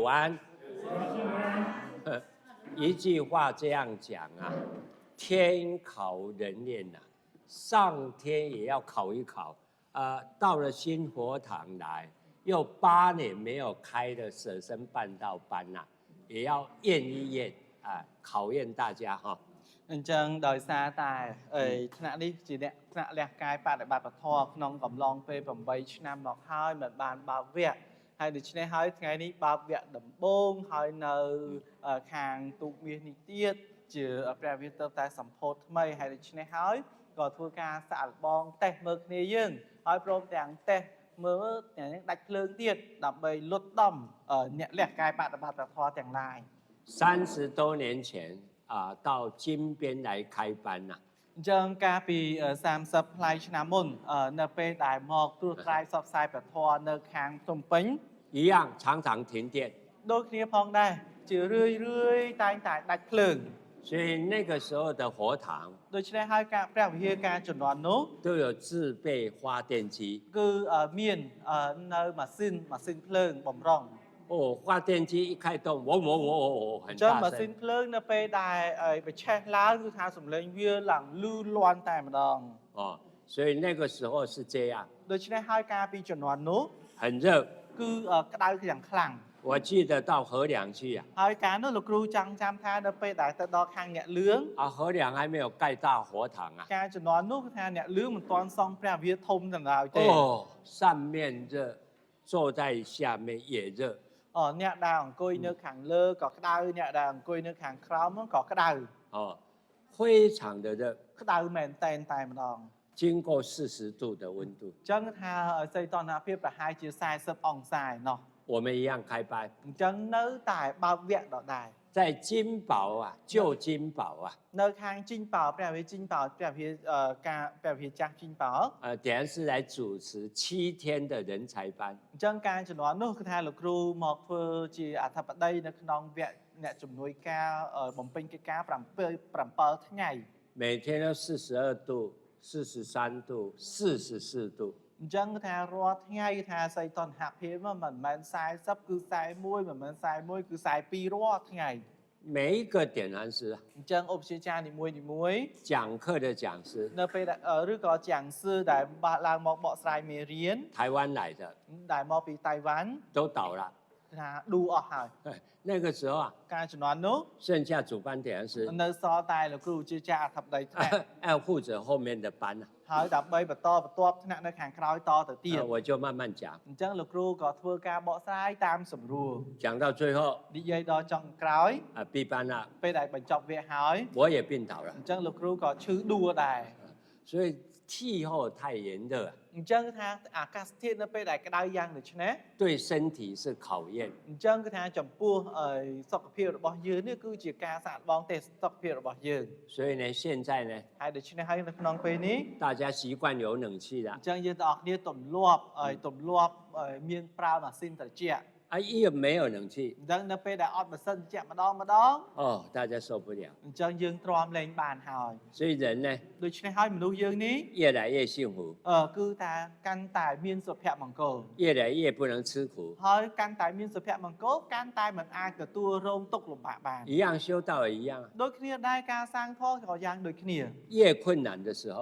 安。一句话这样讲啊，天考人练呐、上天也要考一考。到了新佛堂来，又8年没有开的舍身办道班呐、也要验一验啊，考验大家哈。អញ្ចឹងដោយសារតែថ្នាក់នេះជាអ្នកថ្នាក់លះកាយបដិបត្តិធម៌ក្នុងកំឡុងពេល8ឆ្នាំមកហើយមិនបានបើកវគ្គហើយដូច្នេះហើយថ្ងៃនេះបើកវគ្គដំបូងហើយនៅខាងទូកមាសនេះទៀតជាព្រះវិហារទៅតែសម្ពោធថ្មីហើយដូច្នេះហើយក៏ធ្វើការសាកល្បងតេស្តមើលគ្នាយើងហើយព្រមទាំងតេស្តមើលទាំងដាច់ភ្លើងទៀតដើម្បីលុតដំអ្នកលះកាយបដិបត្តិធម៌ទាំងឡាយ30多年前到金边来开班呐、អញ្ចឹងកាលពី30ប្លាយឆ្នាំមុននៅពេលដែលមកត្រួសត្រាយផ្សព្វផ្សាយព្រះធម៌នៅខាងភ្នំពេញ一样常常停电，ដូចគ្នាផងដែរជារឿយតែងតែដាច់ភ្លើង所以那个时候的佛堂ដូច្នេះហើយការព្រះវិហារការជំនាន់នោះ都有自备发电机。គឺមាននៅម៉ាស៊ីនភ្លើងបំរុង发电机一开动，很ចឹង大ម៉ាស៊ីន声。ភ្លើងនៅពេលដែលបច្ឆេះឡើងគឺថាសំឡេងវាឡើងលឺលាន់តែម្ដង所以那个时候是这样。ដូច្នេះហើយការពីជំនាន់នោះ很热，គឺក្តៅយ៉ាងខ្លាំង我记得到河梁去啊。ហើយការនោះលោកគ្រូចង់ចាំថានៅពេលដែលទៅដល់ខាងអ្នកលឿង河梁还没有盖大佛堂啊。ការជំនាន់នោះគឺថាអ្នកលឿងមិនទាន់សង់ព្រះវិហារធំទាំងឡើយទេ上面热，坐在下面也热。អ្នកដែលអង្គុយនៅខាងលើក៏ក្តៅអ្នកដែលអង្គុយនៅខាងក្រោមក៏ក្តៅ非常的热，ក្តៅមែនតែម្ដង经过40度的温度。ចឹងថាសីតុណ្ហភាពប្រហែលជា40អង្សាឯណោះ我们一样开班。អញ្ចឹងនៅតែបើកវគ្គដដែល在金宝旧金宝នៅខាងជីងប៉ោព្រះវិហារជីងប៉ោព្រះវិហារការព្រះវិហារចាស់ជីងប៉ោ等下是来主持7天的人才班。អញ្ចឹងការជំនាន់នោះគឺថាលោកគ្រូមកធ្វើជាអធិបតីនៅក្នុងវគ្គអ្នកជំនួយការបំពេញកិច្ចការ7ថ្ងៃ每天都42度、43度、44度。អញ្ចឹងថារាល់ថ្ងៃថាសីតុណ្ហភាពមិនមែន40គឺ41មិនមែន41គឺ42រាល់ថ្ងៃ每一个点燃师អញ្ចឹងឧបជាចារ្យនីមួយ讲课的讲师នៅពេលឬក៏讲师ដែលឡើងមកបកស្រាយមេរៀន台湾来的ដែលមកពីតៃវ៉ាន់都倒了。ថាឌូអស់ហើយ那个时候ការជំនាន់នោះ剩下主班点燃师នៅសល់តែលោកគ្រូជាចារ្យអធិបតីថ្នាក់要负责后面的班ហើយដើម្បីបន្តបន្ទាប់ថ្នាក់នៅខាងក្រោយតទៅទៀត我就慢慢讲。អញ្ចឹងលោកគ្រូក៏ធ្វើការបកស្រាយតាមសម្រួល讲到最后និយាយដល់ចុងក្រោយ闭班了，ពេលដែលបញ្ចប់វគ្គហើយ我也病倒了。អញ្ចឹងលោកគ្រូក៏ឈឺដួលដែរ所以气候太炎热អញ្ចឹងថាអាកាសធាតុនៅពេលដែលក្តៅយ៉ាងដូចនេះ对身体是考验。អញ្ចឹងគឺថាចំពោះសុខភាពរបស់យើងនេះគឺជាការសាកល្បងទេសុខភាពរបស់យើង所以呢现在呢ហើយដូច្នេះហើយនៅក្នុងពេលនេះ大家习惯有冷气了អញ្ចឹងយើងទាំងអស់គ្នាទម្លាប់មានប្រើម៉ាស៊ីនត្រជាក់一没有冷气អញ្ចឹងនៅពេលដែលអត់ម៉ាស៊ីនត្រជាក់ម្ដង大家受不了。អញ្ចឹងយើងទ្រាំលែងបានហើយ所以人呢ដូច្នេះហើយមនុស្សយើងនេះ越来越幸福គឺថាកាន់តែមានសុភមង្គល越来越不能吃苦ហើយកាន់តែមានសុភមង្គលកាន់តែមិនអាចទទួលរងទុក្ខលំបាកបាន一样修道也一样ដូចគ្នាដែរការសាងធម៌ក៏យ៉ាងដូចគ្នា越困难的时候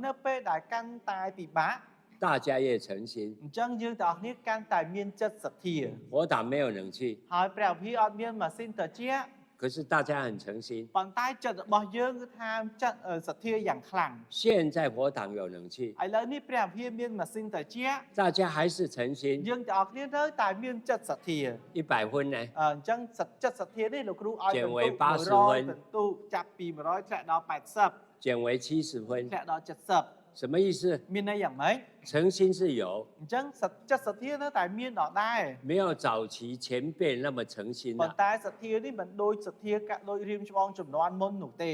នៅពេលដែលកាន់តែពិបាក大家越诚心អញ្ចឹងយើងទាំងអស់គ្នាកាន់តែមានចិត្តសទ្ធា佛堂没有冷气ហើយព្រះវិហារអត់មានម៉ាស៊ីនត្រជាក់可是大家很诚心ប៉ុន្តែចិត្តរបស់យើងគឺថាចិត្តសទ្ធាយ៉ាងខ្លាំង现在佛堂有冷气ឥឡូវនេះព្រះវិហារមានម៉ាស៊ីនត្រជាក់大家还是诚心យើងទាំងអស់គ្នានៅតែមានចិត្តសទ្ធា100分呢អញ្ចឹងចិត្តសទ្ធានេះលោកគ្រូឲ្យបន្ទុចាប់ពី100ធ្លាក់ដល់80减为70分ធ្លាក់ដល់70什么意思មានន័យយ៉ាងម៉េច诚心是有អញ្ចឹងចិត្តសទ្ធានៅតែមានដដែល没有早期前辈那么诚心ប៉ុន្តែសទ្ធានេះមិនដូចសទ្ធាដូចរៀមច្បងចំនួនមុននោះទេ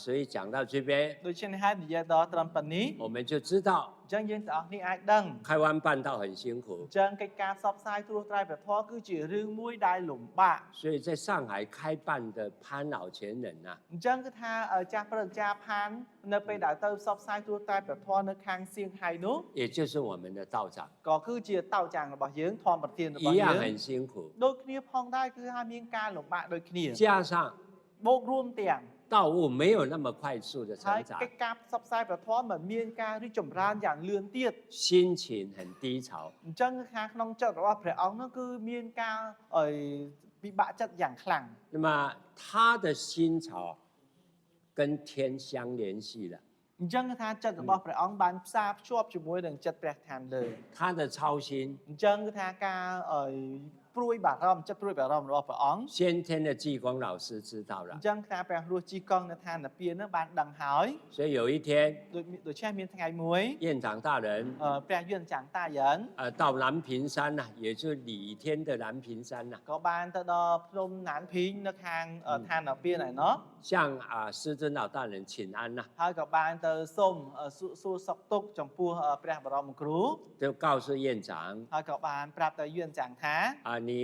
所以讲到这边ដូច្នេះហើយនិយាយដល់ត្រឹមប៉ុណ្នេះ我们就知道អញ្ចឹងយើងទាំងអស់គ្នាអាចដឹង开湾办道很辛苦អញ្ចឹងកិច្ចការផ្សព្វផ្សាយត្រួសត្រាយព្រះធម៌គឺជារឿងមួយដែលលំបាក所以在上海开办的潘老前人អញ្ចឹងគឺថាចាស់ព្រឹទ្ធាចារ្យផាននៅពេលដែលទៅផ្សព្វផ្សាយត្រួសត្រាយព្រះធម៌នៅខាងសៀងហៃនោះ也也就是我们的道长， ក៏គឺជាតោចាងរបស់យើងធម្មប្រធានរបស់ 一 យើ 样 ង 很辛苦。 ដូចគ្នាផងដែរគឺថាមានការលំបាកដូចគ្នា 加上 បូករួមទាំង 道务没有那么快速的 ហើយ 成长， កិច្ចការផ្សព្វផ្សាយព្រះធម៌មិនមានការរីកចម្រើនយ៉ាងលឿនទៀត 心情很低潮。 អញ្ចឹងគឺថាក្នុងចិត្តរបស់ព្រះអង្គនោះគឺមានការពិបាកចិត្តយ៉ាងខ្លាំង 那么他的心潮跟天相联系了， អញ្ចឹងគឺថាចិត្តរបស់ព្រះអង្គបានផ្សារភ្ជាប់ជាមួយនឹងចិត្តព្រះឋានលើ 他的操心 អញ្ចឹងគឺថាការព្រួយបារម្ភចិត្តព្រួយបារម្ភរបស់ព្រះអង្គ 先天的济公老师知道 អ 了， ញ្ចឹងថាព្រះរស់ជីកងនៅឋានពាននោះបានដឹងហើយ 所以有一天 ដូច្នេះមានថ្ងៃមួយ 院长大人 ព្រះយន្តចាំងតាយ៉ាង 到南屏山呐、也就是李天的南屏山呐、 ក៏បានទៅដល់ភ្នំណានភីងនៅខាងឋានពានឯណោះ 向师尊老大人请安呐、 ហើយក៏បានទៅសូមសួរសុខទុក្ខចំពោះព្រះបរមគ្រូ 就告诉院长 ហើយក៏បានប្រាប់ទៅយន្តចាំងថា 你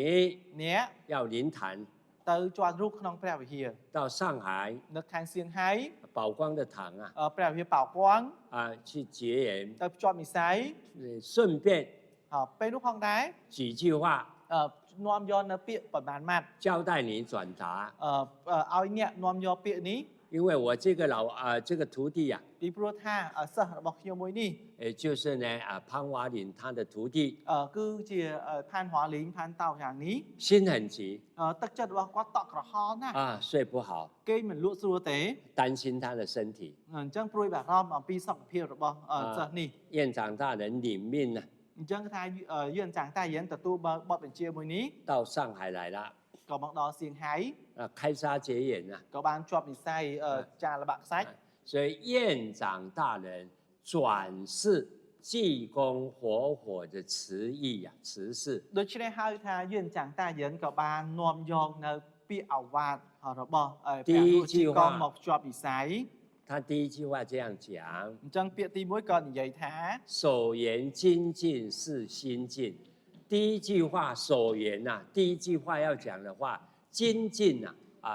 អ្នក 要临坛 ទៅជាប់រូបក្នុងព្រះវិហារ 到上海 នៅខាងសៀងហៃ 宝光的堂啊 ព្រះវិហារប៉ោកួង 去结缘， ទៅភ្ជាប់និស័យ 顺便 ពេលនោះផងដែរ 几句话 នាំយកនៅពាក្យប្រមាណម៉ាត់ 交代你转达， ឲ្យអ្នកនាំយកពាក្យនេះ 因为我这个徒弟呀、 ពីព្រោះថាសិស្សរបស់ខ្ញុំមួយនេះ 就是呢潘华林他的徒弟， គឺជាផានហွာលីងផានតោយ៉ាងនេះ 心很急 ទឹកចិត្តរបស់គាត់តក់ក្រហល់ណាស់ 睡不好， គេមិនលក់ស្រួលទេ 担心他的身体。 អញ្ចឹងព្រួយបារម្ភអំពីសុខភាពរបស់សិស្សនេះ 院长大人领命呢、 អញ្ចឹងថាយន្តចាំងតាយ៉ាងទទួលបទបញ្ជាមួយនេះ 到上海来了， ក៏មកដល់សៀងហៃ 开沙结缘呐、 ក៏បានជាប់និស័យចារល្បាក់ខ្សាច់ 所以院长大人转世济公活火的词义呀、词是 ដូច្នេះហើយថាយន្តចាំងតាយ៉ាងក៏បាននាំយកនៅពាក្យអាវាតរបស់ព្រះរស់ជីកងមកជាប់និស័យ 他第一句话这样讲： អញ្ចឹងពាក្យទី1ក៏និយាយថា 守言精进是心进。第一句话守言呐、第一句话要讲的话，精进呐、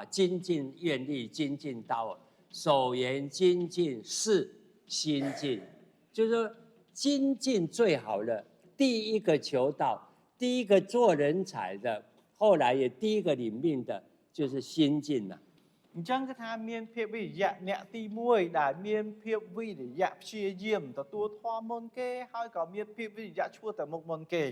精进愿力，精进道，守言精进是心进，就是说精进最好的第一个求道，第一个做人才的，后来也第一个领命的就是心进呐、 អញ្ចឹងគឺថាមានភាពវិរិយៈអ្នកទី1ដែលមានភាពវិរិយៈព្យាយាមទទួលធម៌មុនគេហើយក៏មានភាពវិរិយៈឈ្មោះទៅមុខមុនគេ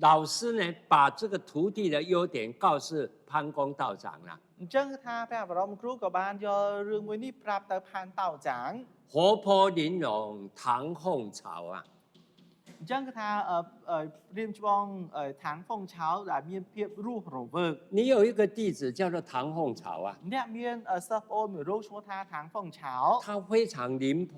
老师呢，把这个徒弟的优点告诉潘公道长了。 អញ្ចឹងគឺថាព្រះបរមគ្រូក៏បានយករឿងមួយនេះប្រាប់ទៅផានតោចាង 活泼玲珑，唐凤巢啊！ អញ្ចឹងគឺថារៀមច្បងខាងហ្វុងឆោដែលមានភាពរស់រវើក 你有一个弟子叫做唐凤巢啊， អ្នកមានសិស្សប្អូនមួយរូបឈ្មោះថាខាងហ្វុងឆោ 他非常灵活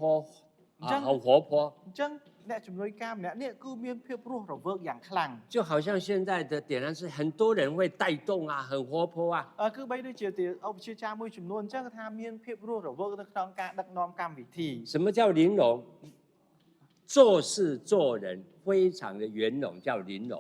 真好活泼， អញ្ចឹងអ្នកជំនួយការម្នាក់នេះគឺមានភាពរស់រវើកយ៉ាងខ្លាំង 就好像现在的点燃是很多人会带动啊，很活泼啊。 គឺបីដូចជាឧបជាចារមួយចំនួនអញ្ចឹងគឺថាមានភាពរស់រវើកនៅក្នុងការដឹកនាំកម្មវិធី 什么叫玲珑？做事做人非常的圆融，叫玲珑。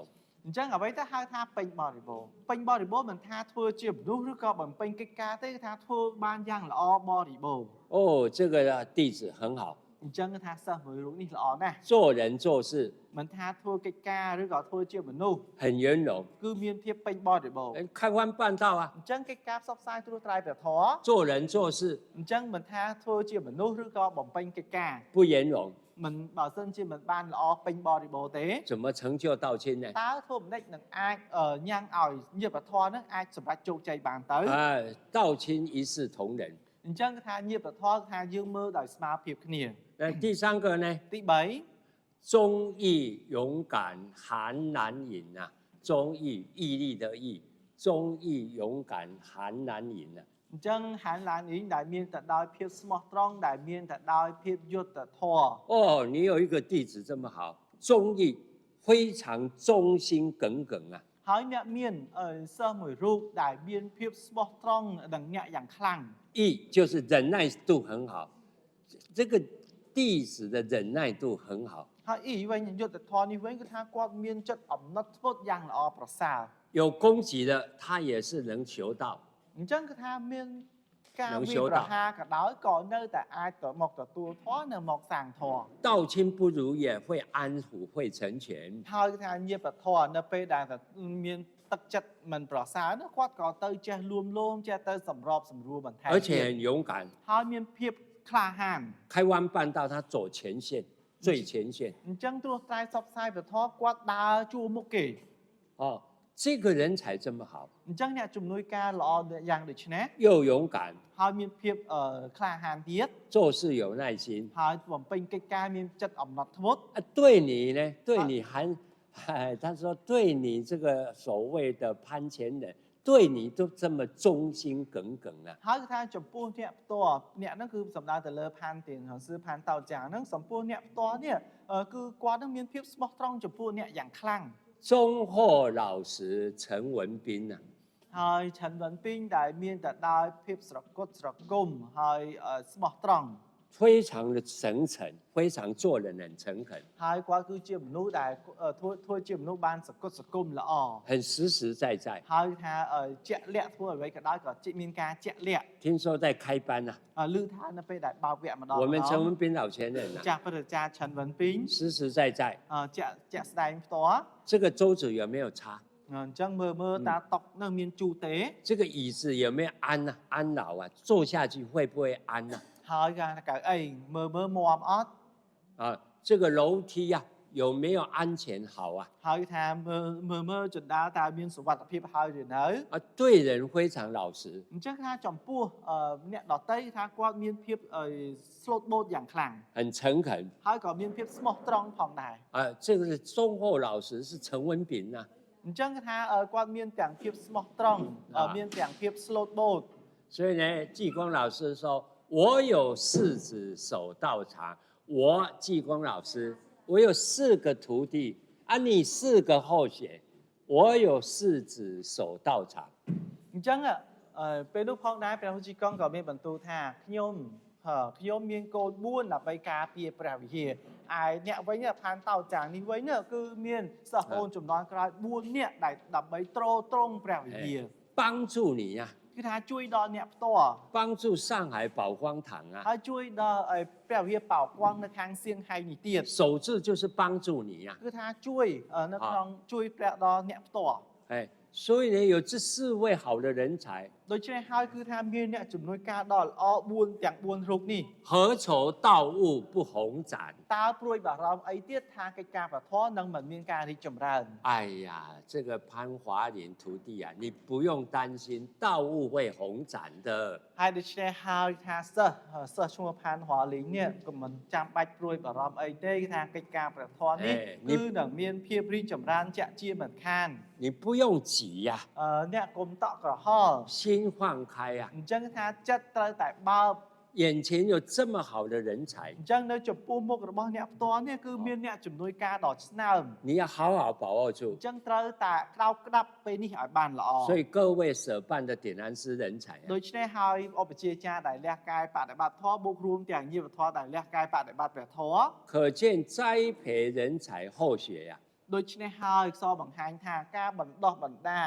អញ្ចឹងអ្វីទៅហៅថាពេញបរិបូរណ៍ពេញបរិបូរណ៍មិនថាធ្វើជាមនុស្សឬក៏បំពេញកិច្ចការទេគឺថាធ្វើបានយ៉ាងល្អបរិបូរណ៍ 哦，这个弟子很好， អញ្ចឹងគឺថាសិស្សមួយរូបនេះល្អណាស់ 做人做事 មិនថាធ្វើកិច្ចការឬក៏ធ្វើជាមនុស្ស 很圆融， គឺមានភាពពេញបរិបូរណ៍ 开荒办道啊， អញ្ចឹងកិច្ចការផ្សព្វផ្សាយត្រួសត្រាយព្រះធម៌ 做人做事 អញ្ចឹងមិនថាធ្វើជាមនុស្សឬក៏បំពេញកិច្ចការ 不圆融， មិនបើសិនជាមិនបានល្អពេញបរិបូរណ៍ទេ 怎么成就道亲呢？ តើធ្វើមិនដេចនឹងអាចញ៉ាំងឲ្យញាតិធម៌នឹងអាចសម្រេចជោគជ័យបានទៅ 道亲一视同仁。 អញ្ចឹងគឺថាញាតិធម៌ថាយើងមើលដោយស្មារភាពគ្នា 第三个呢， ទី3 忠义勇敢韩南隐啊，忠义毅力的义，忠义勇敢韩南隐啊。 អញ្ចឹងហានឡាននេះដែលមានតែដោយភាពស្មោះត្រង់ដែលមានតែដោយភាពយុត្តិធម៌ 哦，你有一个弟子这么好，忠义非常忠心耿耿啊。 ហើយអ្នកមានសិស្សមួយរូបដែលមានភាពស្មោះត្រង់នឹងអ្នកយ៉ាងខ្លាំង 义就是忍耐度很好，这个弟子的忍耐度很好， ហើយអ៊ីវិញយុត្តិធម៌នេះវិញគឺថាគាត់មានចិត្តអំណត់ធ្មត់យ៉ាងល្អប្រសើរ 有攻击的他也是能求道， អញ្ចឹងគឺថាមាន ការ 能 វា 修 ប្រ 道。 ហាក៏ដោយក៏នៅតែអាចទៅមកទទួលធម៌នៅមកសាងធម៌ 道亲不如也会安抚，会成全。 ហើយថាញាតិធម៌នៅពេលដែលមានទឹកចិត្តមិនប្រសើរនោះគាត់ក៏ទៅចេះលួមលោមចេះទៅសម្របសម្រួលបន្ថែម 而 ទៀត 且很勇敢。 ហើយមានភាពក្លាហាន 开湾办道，他走前线，最前线。 អញ្ចឹងទ្រោះត្រែផ្សព្វផ្សាយពធគាត់ដើរជួរមុខគេ 哦，这个人才这么好， អញ្ចឹងអ្នកជំនួយការល្អយ៉ាងដូចនេះ 又勇敢， ហើយមានភាពក្លាហានទៀត 做事有耐心。 ហើយបំពេញកិច្ចការមានចិត្តអំណត់ធ្មត់ 啊，对你呢？对你还，哎，他说对你这个所谓的攀前人，对你都这么忠心耿耿啊。 ហើយគឺថាចំពោះអ្នកផ្ទាល់អ្នកហ្នឹងគឺសំដៅទៅលើផានទៀងហៅស៊ឺផានតោចាងហ្នឹងចំពោះអ្នកផ្ទាល់នេះគឺគាត់នឹងមានភាពស្មោះត្រង់ចំពោះអ្នកយ៉ាងខ្លាំង 忠厚老实陈文斌啊， ហើយឆិនវ៉ាន់ពីងដែលមានតែដោយភាពស្រគត់ស្រគំហើយស្មោះត្រង់ 非常的诚恳，非常做人很诚恳， ហើយគាត់គឺជាមនុស្សដែលធ្វើជាមនុស្សបានសកត់សកុំល្អ 很实实在在。 ហើយថាជាក់លាក់ធ្វើអ្វីក៏ដោយក៏មានការជាក់លាក់ 听说在开班啊， ឮថានៅពេលដែលបើកវគ្គម្ដង 我们陈文斌老前人啊， ចាស់ព្រះអាចារ្យឆិនវ៉ាន់ពីង 实实在在。 ជាក់ស្ដែងផ្ទាល់ 这个桌子有没有擦？ អញ្ចឹងមើលតាតុកនៅមានជូរទេ 这个椅子有没有安啊？安老啊？坐下去会不会安啊？ ហើយកៅអីមើលមាំអត់ 啊，这个楼梯呀、有没有安全好啊？ ហើយថាមើលជណ្ដើរតើមានសុវត្ថិភាពហើយឬនៅ 啊，对人非常老实， អញ្ចឹងថាចំពោះអ្នកដតីថាគាត់មានភាពស្លូតបូតយ៉ាងខ្លាំង 很诚恳 ហើយក៏មានភាពស្មោះត្រង់ផងដែរ 啊。这个是忠厚老实，是陈文炳啊。 អញ្ចឹងថាគាត់មានទាំងភាពស្មោះត្រង់មានទាំងភាពស្លូតបូត 所以呢，济公老师说：“我有四子守道场，我济公老师，我有4个徒弟啊，你4个后学，我有4子守道场。 អញ្ចឹងពេលនោះផងដែរព្រះជីកងក៏មានបន្ទូលថាខ្ញុំមានកូន4ដើម្បីការពារព្រះវិហារឯអ្នកវិញផានតោចាងនេះវិញគឺមានសិស្សអូនចំនួនក្រោយ4នាក់ដែលដើម្បីទ្រទ្រង់ព្រះវិហារ 帮助你呀、 គឺថាជួយដល់អ្នកផ្ទាល់ 帮助上海宝光堂啊， ហើយជួយដល់ព្រះវិហារប៉ោកវ៉ាងនៅខាងសៀងហៃនេះទៀត 守志就是帮助你呀、 គឺថាជួយនៅក្នុងជួយព្រះដល់អ្នកផ្ទាល់ 哎，所以呢，有这4位好的人才， ដូច្នេះហើយគឺថាមានអ្នកជំនួយការដ៏ល្អ4ទាំង4រូបនេះ 何愁道物不宏展？ តើព្រួយបារម្ភអីទៀតថាកិច្ចការប្រធមនឹងមិនមានការរីកចម្រើន 哎呀，这个潘华林徒弟啊，你不用担心，道物会宏展的。 ហើយដូច្នេះហើយថាសិស្សឈ្មោះផានហွာលីងនេះក៏មិនចាំបាច់ព្រួយបារម្ភអីទេគឺថាកិច្ចការប្រធមនេះគឺនឹងមានភាពរីកចម្រើនជាក់ជាមិនខាន 你不用急呀、 អ្នកកុំតក់ក្រហល់ 心放开呀、 អញ្ចឹងថាចិត្តត្រូវតែបើក 眼前有这么好的人才， អញ្ចឹងនៅចំពោះមុខរបស់អ្នកផ្ទាល់នេះគឺមានអ្នកជំនួយការដ៏ឆ្នើម 你要好好把握住 អញ្。ចឹងត្រូវតែក្តោបក្តាប់ពេលនេះឲ្យបានល្អ 所以各位舍办的点燃师人才、啊， ដូច្នេះហើយឧបជាចារ្យដែលលះកាយបដិបត្តិធម៌បូករួមទាំងញាវធម៌ដែលលះកាយបដិបត្តិព្រះធម៌ 可见栽培人才后学呀、 ដូច្នេះហើយខ្សរបង្ហាញថាការបណ្ដោះបណ្ដា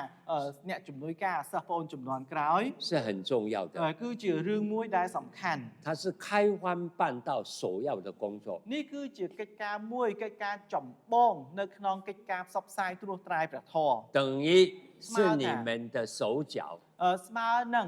អ្នកជំនួយការសិស្សប្អូនចំនួនក្រោយ 是很重要的， គឺជារឿងមួយដែលសំខាន់ 它是开荒办道首要的工作。 នេះគឺជាកិច្ចការមួយកិច្ចការចម្បងនៅក្នុងកិច្ចការផ្សព្វផ្សាយត្រួសត្រាយព្រះធម៌ 等于是你们的手脚， ស្មើនឹង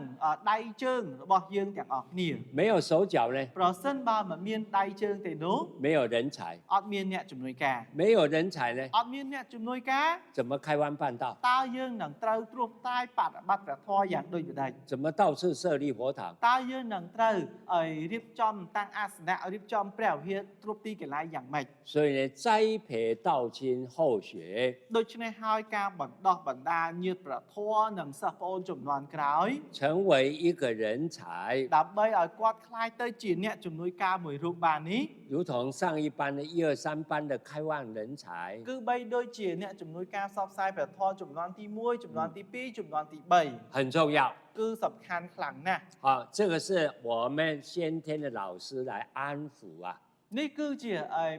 ដៃជើងរបស់យើងទាំងអស់គ្នា 没有手脚呢， ប្រសិនបើមិនមានដៃជើងទេនោះ 没有人才， អត់មានអ្នកជំនួយការ 没有人才呢， អត់មានអ្នកជំនួយការ 怎么开荒办道？ តើយើងនឹងត្រូវត្រួសត្រាយបដិបត្តិព្រះធម៌យ៉ាងដូចម្ដេច 怎么到处设立佛堂？ តើយើងនឹងត្រូវរៀបចំតាំងអាសនៈរៀបចំព្រះវិហារគ្រប់ទីកន្លែងយ៉ាងម៉េច 所以呢，栽培道亲后学， ដូច្នេះហើយការបណ្ដោះបណ្ដាលញាតិព្រះធម៌និងសិស្សប្អូនចំនួនក្រោយ 成为一个人才， ដើម្បីឲ្យគាត់ខ្លាយទៅជាអ្នកជំនួយការមួយរូបបាននេះ 如同上一班的1、2、3班的开荒人才， គឺបីដូចជាអ្នកជំនួយការផ្សព្វផ្សាយព្រះធម៌ចំនួនទី1ចំនួនទី2ចំនួនទី 很重要。 3គឺសំខាន់ខ្លាំងណាស់ 好，这个是我们先天的老师来安抚啊。 នេះគឺជា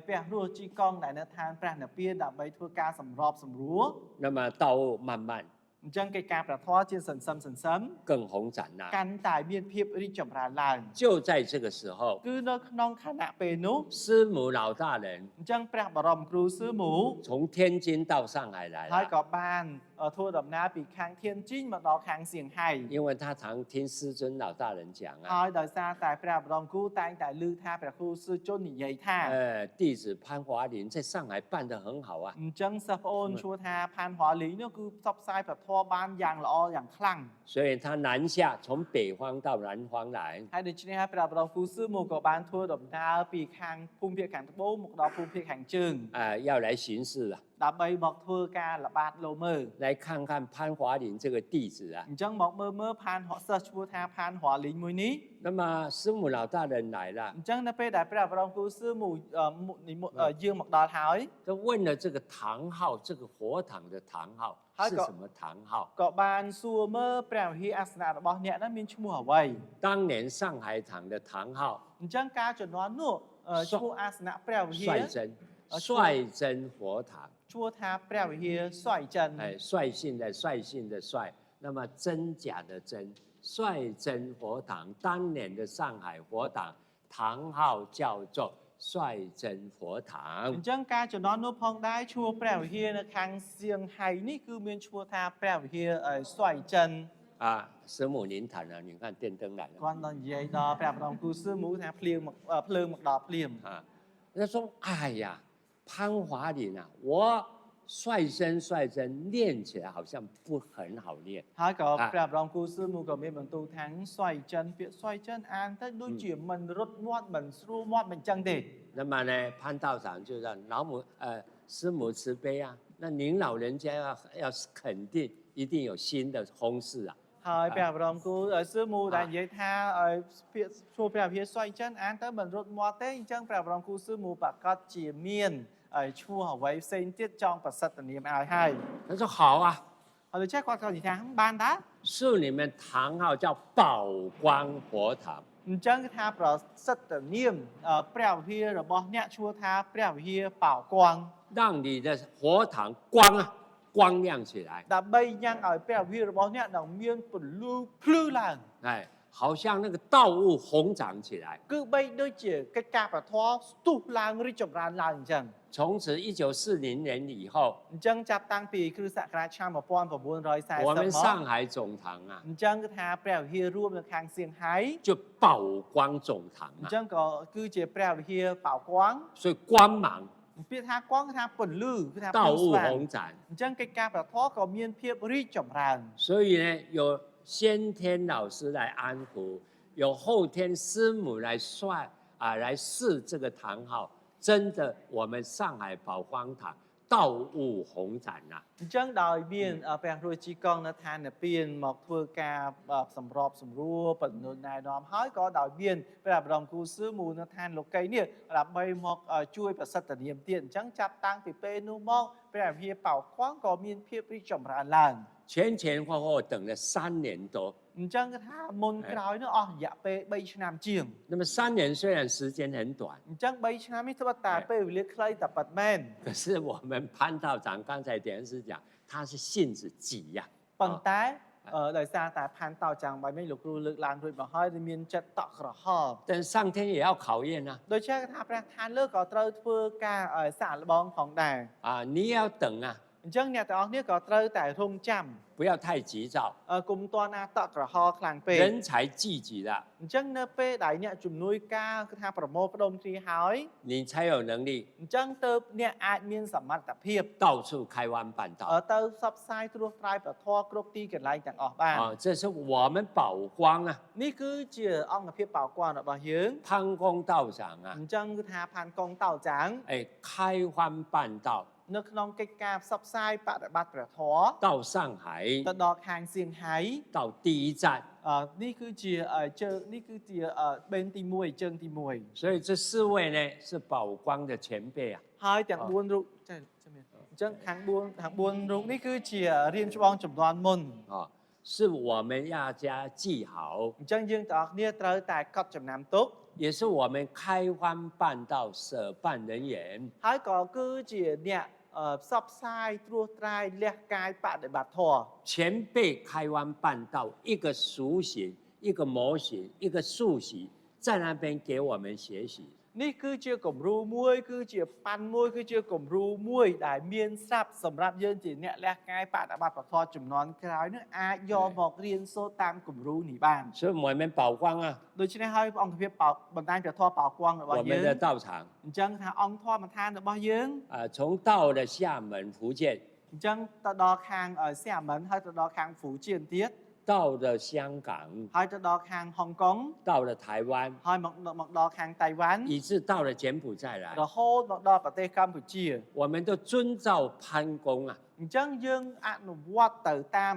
ព្រះរស់ជីកងដែលនៅឋានព្រះនិព្វានដើម្បីធ្វើការសម្របសម្រួល 那么道务慢慢， អញ្ចឹងកិច្ចការព្រះធម៌ជាសន្សឹម更宏展啦。 កាន់តែមានភាពរីកចម្រើនឡើង 就在这个时候， គឺនៅក្នុងខណៈពេលនោះ 师母老大人 អញ្ចឹងព្រះបរមគ្រូសឺមូ 从天津到上海来 ហើយ 了， ក៏បានធ្វើដំណើរពីខាងធានជីងមកដល់ខាងសៀងហៃ 因为他常听师尊老大人讲啊， ហើយដោយសារតែព្រះបរមគ្រូតែងតែឮថាព្រះគ្រូសឺជន់និយាយថា 弟子潘华林在上海办得很好啊， អញ្ចឹងសិស្សប្អូនឈួរថាផានហွာលីនោះគឺផ្សព្វផ្សាយព្រះធម៌បានយ៉ាងល្អយ៉ាងខ្លាំង 所以他南下从北方到南方来， ហើយដូច្នេះហើយព្រះបរមគ្រូសឺមូក៏បានធ្វើដំណើរពីខាងភូមិភាគខាងត្បូងមកដល់ភូមិភាគខាងជើង 要来巡视啊， ដើម្បីមកធ្វើការល្បាតលោមើល 来看看潘华林这个弟子啊。 អញ្ចឹងមកមើលផានហក់សិស្សឈ្មោះថាផានហွာលីមួយនេះ 那么师母老大人来了， អញ្ចឹងនៅពេលដែលព្រះបរមគ្រូសឺមូយើងមកដល់ហើយ 就问了这个堂号，这个佛堂的堂号是什么堂号？ ក៏បានសួរមើលព្រះវិហារអាសនៈរបស់អ្នកนั้นមានឈ្មោះអ្វី 当年上海堂的堂号 អញ្ចឹងការជំនាន់នោះឈ្មោះអាសនៈព្រះវិហារ 率真，率真佛堂。 ឈ្មោះថាព្រះវិហារស្វ័យចិន 哎，率性的率，那么真假的真，率真佛堂，当年的上海佛堂，堂号叫做率真佛 អ 堂 ញ្。ចឹងការជំនាន់នោះផងដែរឈ្មោះព្រះវិហារនៅខាងសៀងហៃនេះគឺមានឈ្មោះថាព្រះវិហារស្វ័យចិន 啊，师母您谈了，你看电灯来了 គាត់ដល់និយាយដល់ព្រះបរមគ្រូសឺមូថាភ្លៀងមកដល់ភ្លាម 啊。他说：“哎呀，潘华林啊，我率真念起来好像不很好念。 ហើយក៏ព្រះបរមគ្រូសឺមូក៏មានបន្ទូលថាស្វ័យចិនពាក្យស្វ័យចិនអានទៅដូចជាមិនរត់មាត់មិនស្រួលមាត់មិនចឹងទេ 那么呢，潘道长就让师母慈悲啊，那您老人家要是肯定一定有新的风事啊。 ហើយព្រះបរមគ្រូសឺមូដែលនិយាយថាពាក្យឈ្មោះព្រះវិហារស្វ័យចិនអានទៅមិនរត់មាត់ទេអញ្ចឹងព្រះបរមគ្រូសឺមូប្រកាសជាមានឈ្មោះអ្វីផ្សេងទៀតចង់ប្រសិទ្ធនាមឲ្យហើយ 他说好啊， ហើយដូចចេះគាត់ក៏និយាយថាបានដែរ 是你们堂号叫宝光佛堂。 អញ្ចឹងគឺថាប្រសិទ្ធនាមព្រះវិហាររបស់អ្នកឈ្មោះថាព្រះវិហារប៉ោគួង 让你的佛堂光啊，光亮起来， ដើម្បីញ៉ាំងឲ្យព្រះវិហាររបស់អ្នកនឹងមានពលឺភ្លឺឡើង 哎，好像那个道物红长起来。 គឺបីដូចជាកិច្ចការប្រធមស្ទុះឡើងរីកចម្រើនឡើងអញ្ចឹង 从此1940年以后， អញ្ចឹងចាប់តាំងពីគ្រិស្តសករាជឆ្នាំ1940 我们 មក 上海总堂啊 អញ្ចឹងគឺថាព្រះវិហាររួមនៅខាងសៀងហៃ 就宝光总堂 អញ្ 啊， ចឹងក៏គឺជាព្រះវិហារប៉ោគួង 所以光芒 ពាក្យថាគួងគឺថាពលឺគឺថាភ្លឺ 道 ស្ 物 វាង 红展。 អញ្ចឹងកិច្ចការប្រធមក៏មានភាពរីកចម្រើន 所以呢，有先天老师来安抚，有后天师母来来试这个堂号，真的，我们上海宝光堂道物红展呐、啊。 អញ្ចឹងដោយមានព្រះគ្រូជីកងនៅឋានពៀនមកធ្វើការសម្របសម្រួលបណ្ដុំណែនាំហើយក៏ដោយមានព្រះបរមគ្រូសឺមូនៅឋានលោកីនេះដើម្បីមកជួយប្រសិទ្ធនាមទៀតអញ្ចឹងចាប់តាំងពីពេលនោះមកព្រះវិហារប៉ោគួងក៏មានភាពរីកចម្រើនឡើង 前后等了3年多。 អញ្ចឹងគឺថាមុនក្រោយនោះអស់រយៈពេល3ឆ្នាំជាង 那么3年虽然时间很短， អញ្ចឹង3ឆ្នាំនេះធ្វើតែពេលវេលាខ្លីតែប៉ុន្មាន 可是我们潘道长刚才点是讲，他是性子急呀、 ប៉ុន្តែដោយសារតែផានតោចាំងបាយមិញលោកគ្រូលើកឡើងរួចមកហើយមានចិត្តតក់ក្រហល់ 但上天也要考验啊， ដូចជាថាព្រះឋានលើក៏ត្រូវធ្វើការសាកល្បងផងដែរ 你也要等啊， អញ្ចឹងអ្នកទាំងអស់គ្នាក៏ត្រូវតែរងចាំ 不要太急躁， គុំតណាតក់ក្រហល់ខ្លាំងពេក 人才济济的， អញ្ចឹងនៅពេលដែលអ្នកជំនួយការគឺថាប្រមូលផ្ដុំគ្នាហើយ 你才有能力 អញ្ចឹងទៅអ្នកអាចមានសមត្ថភាព 到处开弯办道。 ទៅផ្សព្វផ្សាយត្រួសត្រាយប្រធមគ្រប់ទីកន្លែងទាំងអស់បាន 这是我们宝光啊， នេះគឺជាអង្គភាពបោក័នរបស់យើង 潘公道长啊 អ，ញ្ចឹងគឺថាផានកងតោចាំង 哎，开荒办道 នៅក្នុងកិច្ចការផ្សព្វផ្សាយបដិបត្តិព្រះធម៌ 到上海， ទៅដល់ខាងសៀងហៃ 到第一站， នេះគឺជាបេនទី1ជើងទី1所以这4位呢是宝光的前辈啊。 ហើយទាំង4រូបចា៎អញ្ចឹងខាង4រូបនេះគឺជារៀនច្បងចំនួនមុន 是我们大家记好， អញ្ចឹងយើងទាំងអស់គ្នាត្រូវតែកត់ចំណាំទុក 也是我们开荒办道舍办人员。 ហើយក៏គឺជាអ្នក ផ្សព្វផ្សាយត្រួសត្រាយលះកាយបដិបត្តិធម៌ 前辈开湾办道，一个雏形，一个模型，一个塑形，在那边给我们学习。 នេះគឺជាគំរូមួយគឺជាប៉ាន់មួយគឺជាគំរូមួយដែលមានស្រាប់សម្រាប់យើងជាអ្នកលះកាយបដិបត្តិធម៌ជំនាន់ក្រោយនឹងអាចយកមករៀនសូត្រតាមគំរូនេះបាន 所以我们宝光啊， ដូច្នេះហើយអង្គភាពបណ្ដាញព្រះធម៌បោគង់របស់ 我 យើ 们 ង 的道场 អញ្ចឹងថាអង្គធម្មដ្ឋានរបស់យើង 从到了厦门、福建， អញ្ចឹងទៅដល់ខាងសៀមមិនហើយទៅដល់ខាងហ្វូជៀនទៀត 到了香港， ហើយទៅដល់ខាងហុងកុង 到了台湾， ហើយមកដល់ខាងតៃវ៉ាន់ 以至到了柬埔寨来， រហូតមកដល់ប្រទេសកម្ពុជា 我们都遵照潘公啊 អញ្ចឹងយើងអនុវត្តទៅតាម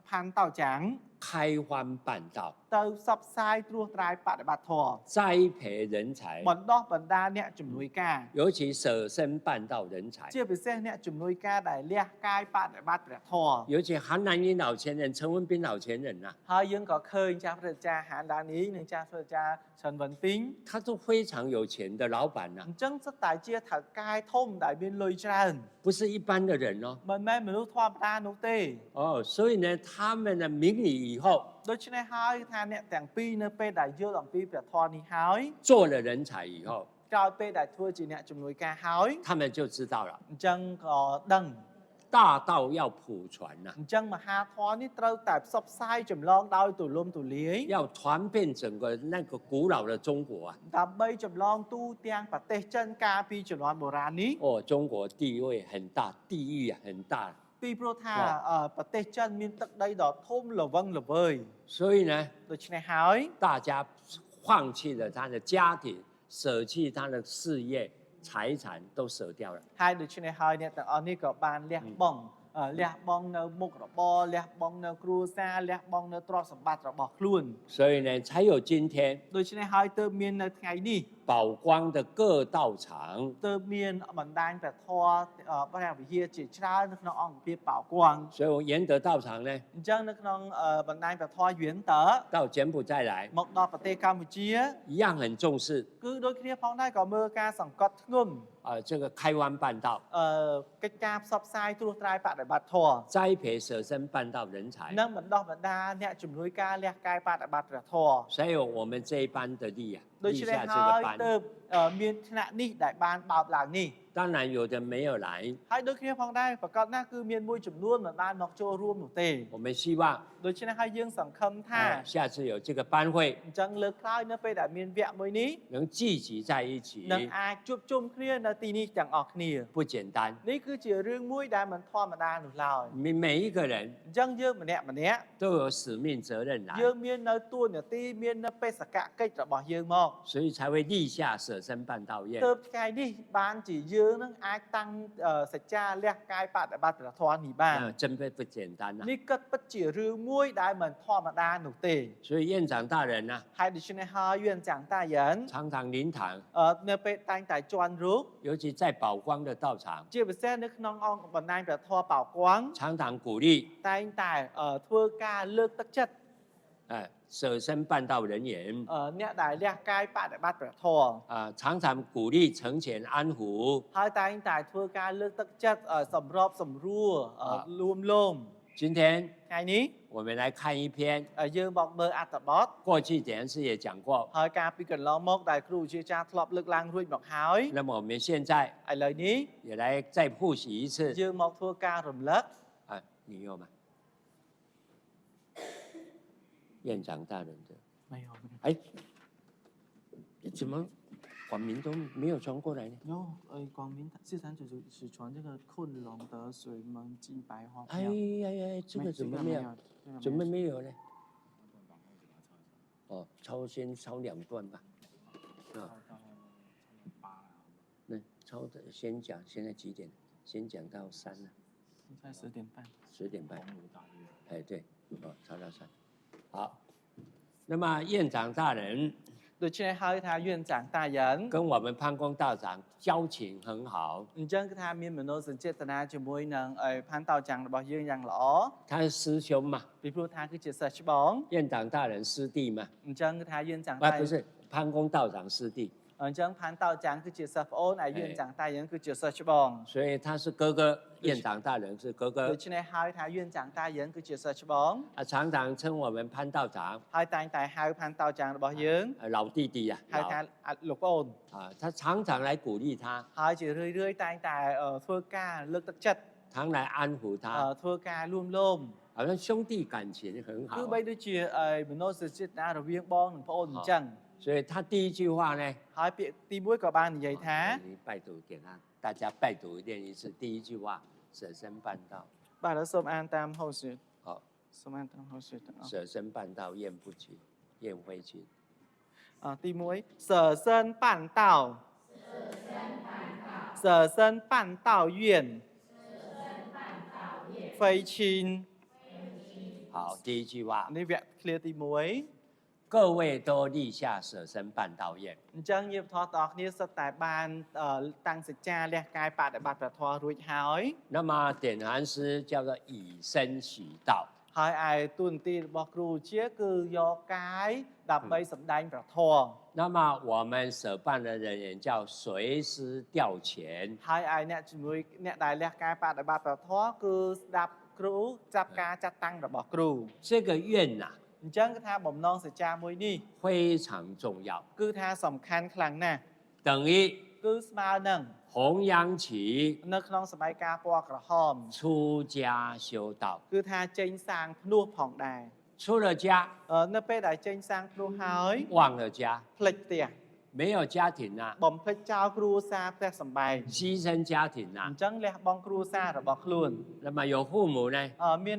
ផាន់តោចាង 开荒办道， ទៅផ្សព្វផ្សាយត្រួសត្រាយបដិបត្តិធម៌ 栽培人才， បណ្ដោះបណ្ដាលអ្នកជំនួយការ 尤其舍身办道人才， ជាពិសេសអ្នកជំនួយការដែលលះកាយបដិបត្តិព្រះធម៌ 尤其韩南英老前人、陈文斌老前人呐、 ហើយយើងក៏ឃើញចាស់ព្រះអាចារ្យហានដានីនិងចាស់ព្រះអាចារ្យឆិនវិនពីង 他都非常有钱的老板呐、 អញ្ចឹងសិតតែជាថៅកែធំដែលមានលុយច្រើន 不是一般的人哦。 មិនមែនមនុស្សធម្មតានោះទេ 哦，所以呢，他们的明理以后 ដូច្នេះហើយថាអ្នកទាំងពីរនៅពេលដែលយល់អំពីព្រះធម៌នេះហើយ 做了人才以后， ក្រោយពេលដែលធ្វើជាអ្នកជំនួយការហើយ 他们就知道了， អញ្ចឹងក៏ដឹង 大道要普传呐、 អញ្ចឹងមហាធម៌នេះត្រូវតែផ្សព្វផ្សាយចម្លងដោយទូលំទូលាយ 要传遍整个那个古老的中国啊。 ដើម្បីចម្លងទូទាំងប្រទេសចិនកាលពីជំនាន់បុរាណនេះ 哦，中国地位很大，地域啊很大， ពីព្រោះថាប្រទេសចិនមានទឹកដីដ៏ធំល្វឹងល្វើយ 所以呢， ដូច្នេះហើយ 大家放弃了他的家庭，舍弃他的事业、财产都舍掉了。 ហើយដូច្នេះហើយអ្នកទាំងអស់នេះក៏បានលះបង់លះបង់នៅមុខរបរលះបង់នៅគ្រួសារលះបង់នៅទ្រព្យសម្បត្តិរបស់ខ្លួន 所以呢，才有今天 ដូច្នេះហើយទើបមាននៅថ្ងៃនេះ 宝光的各道场 ទើបមានបណ្ដាញព្រះធម៌ព្រះវិហារជាច្រើននៅក្នុងអង្គភាពបោគង់ 所以我延德道场呢， អញ្ចឹងនៅក្នុងបណ្ដាញព្រះធម៌យួនតើ 到柬埔寨来， មកដល់ប្រទេសកម្ពុជា 一样很重视 គឺដូចគ្នាផងដែរក៏មើលការសង្កត់ធ្ងន់ 这个开湾办道， កិច្ចការផ្សព្វផ្សាយត្រួសត្រាយបដិបត្តិធម៌ 栽培舍身办道人才。 និងបណ្ដោះបណ្ដាលអ្នកជំនួយការលះកាយបដិបត្តិព្រះធម៌ 所以我们这一班的力啊， ដូ 立 ច្នេះ 下这 ហើ 个 យ 班， ទើបមានថ្នាក់នេះដែលបានបើកឡើងនេះ 当然有的没有来， ហើយដូចគ្នាផងដែរប្រកាសណាស់គឺមានមួយចំនួនមិនបានមកចូលរួមនោះទេ 我们希望 ដូច្នេះហើយយើងសង្ឃឹមថា 下次有这个班会， អញ្ចឹងលើកក្រោយនៅពេលដែលមានវគ្គមួយនេះ 能聚集在一起， នឹងអាចជួបជុំគ្នានៅទីនេះទាំងអស់គ្នា 不简单。 នេះគឺជារឿងមួយដែលមិនធម្មតានោះឡើយ 每一个人 អញ្ចឹងយើងម្នាក់ៗ 都有使命责任来， យើងមាននៅទួនាទីមាននៅបេសកកិច្ចរបស់យើងមក 所以才会立下舍身办道愿 ទើ。បថ្ងៃនេះបានជាយើងនឹងអាចតាំងសច្ចាលះកាយបដិបត្តិព្រះធម៌នេះបាន 那真不简单呐、 នេះគិតពិតជារឿងមួយដែលមិនធម្មតានោះទេ 所以院长大人呐、 ហើយដូច្នេះហើយ院长大人 常常临堂， នៅពេលតែងតែជន់រូប 尤其在宝光的道场， ជាពិសេសនៅក្នុងអង្គបណ្ដាញព្រះធម៌បោគង់ 常常鼓励， តែងតែធ្វើការលើកទឹកចិត្ត 舍身办道人员， អ្នកដែលលះកាយបដិបត្តិព្រះធម៌ 常常鼓励成全安抚， ហើយតែងតែធ្វើការលើកទឹកចិត្តសម្របសម្រួលលួមលោម 今天 ថ្ងៃនេះ 我们来看一篇， យើងមកមើលអត្ថបទ 过去点是也讲过， ហើយការពីកន្លងមកដែលគ្រូជាចារ្យធ្លាប់លើកឡើងរួចមកហើយ 那么我们现在 ឥឡូវនេះ 也来再复习一次。 យើងមកធ្វើការរំលឹក 你有吗？院长大人的， ไม่有哎，怎么广明都没有传过来呢？有广明四三九九是传这个困龙得水门金白花哎呀呀，这个怎么没有？怎么没有呢？哦，先抄2段吧。那抄的先讲，现在几点？先讲到3了。现在10点半。10点半。哎，对，抄到3。好，那么院长大人 ដូច្នេះហើយថា院长大人 跟我们潘公道长交情很好， អញ្ចឹងគឺថាមានមនោសញ្ចេតនាជាមួយនឹងផាន់តោចាំងរបស់យើងយ៉ាងល្អ 他是师兄嘛， ពីព្រោះថាគឺជាសិស្សច្បង 院长大人师弟嘛， អញ្ចឹងគឺថាយើងចាំង 不是潘公道长师弟， អញ្ចឹងផានតោចាំងគឺជាសិស្សប្អូនហើយយឿនចាំងតាយើងគឺជាសិស្សច្បង 所以他是哥哥，院长大人是哥 ដូ 哥 ច្នេះហើយថាយឿនចាំងតាយើងគឺជាសិស្សច្បង 啊，常常称我们潘道长 ហើយតែងតែហៅផានតោចាំងរបស់យើង 老弟弟呀、 ហៅថាលោកប្អូន 啊，他常常来鼓励他， ហើយជារឿយៗតែងតែធ្វើការលើកទឹកចិត្ត 常来安抚他， ធ្វើការលួមលោម 好像兄弟感情很好 គឺ。បីដូចជាមនោសញ្ចេតនារវាងបងនិងប្អូនអញ្ចឹង 所以他第一句话呢， ហើយពាក្យទី1ក៏បាននិយាយថា 你拜读给他，大家拜读念一次。第一句话，舍身办道。 បាទសូមអានតាមហូសៀត 好， សូមអានតាមហូសៀតទាំងអស់ 舍身办道，厌不勤，厌灰勤。 ទី1舍身办道舍身办道愿非亲 好，第一句话， នេះវគ្គ clear ទី1 各位都立下舍身办道愿。 អញ្ចឹងញាតិធម៌ទាំងអស់គ្នាសុទ្ធតែបានតាំងសច្ចាលះកាយបដិបត្តិព្រះធម៌រួចហើយ 那么点寒师叫做以身许道， ហើយឯទូនទីរបស់គ្រូជាគឺយកកាយដើម្បីសម្ដែងព្រះធម៌ 那么我们舍办的人员叫随师调遣。 ហើយឯអ្នកជំនួយអ្នកដែលលះកាយបដិបត្តិព្រះធម៌គឺស្ដាប់គ្រូចាប់ការចាត់តាំងរបស់គ្រូ 这个愿呐、 អញ្ចឹងគឺថាបំណងសច្ចាមួយនេះ 非常重要， គឺថាសំខាន់ខ្លាំងណាស់ 等于 គឺស្មើនឹង 弘扬起 នៅក្នុងសម័យកាលពណ៌ក្រហម 出家修道。 គឺថាចេញសាងភ្នោះផងដែរ 出了家 នៅពេលដែលចេញសាងភ្នោះហើយ 忘了家， ផ្លិចផ្ទះ 没有家庭啊， បំភ្លេចចោលគ្រួសារផ្ទះសម្បែង 牺牲家庭 អ 啊。 ញ្ចឹងលះបង់គ្រួសាររបស់ខ្លួន 那么有父母呢， មាន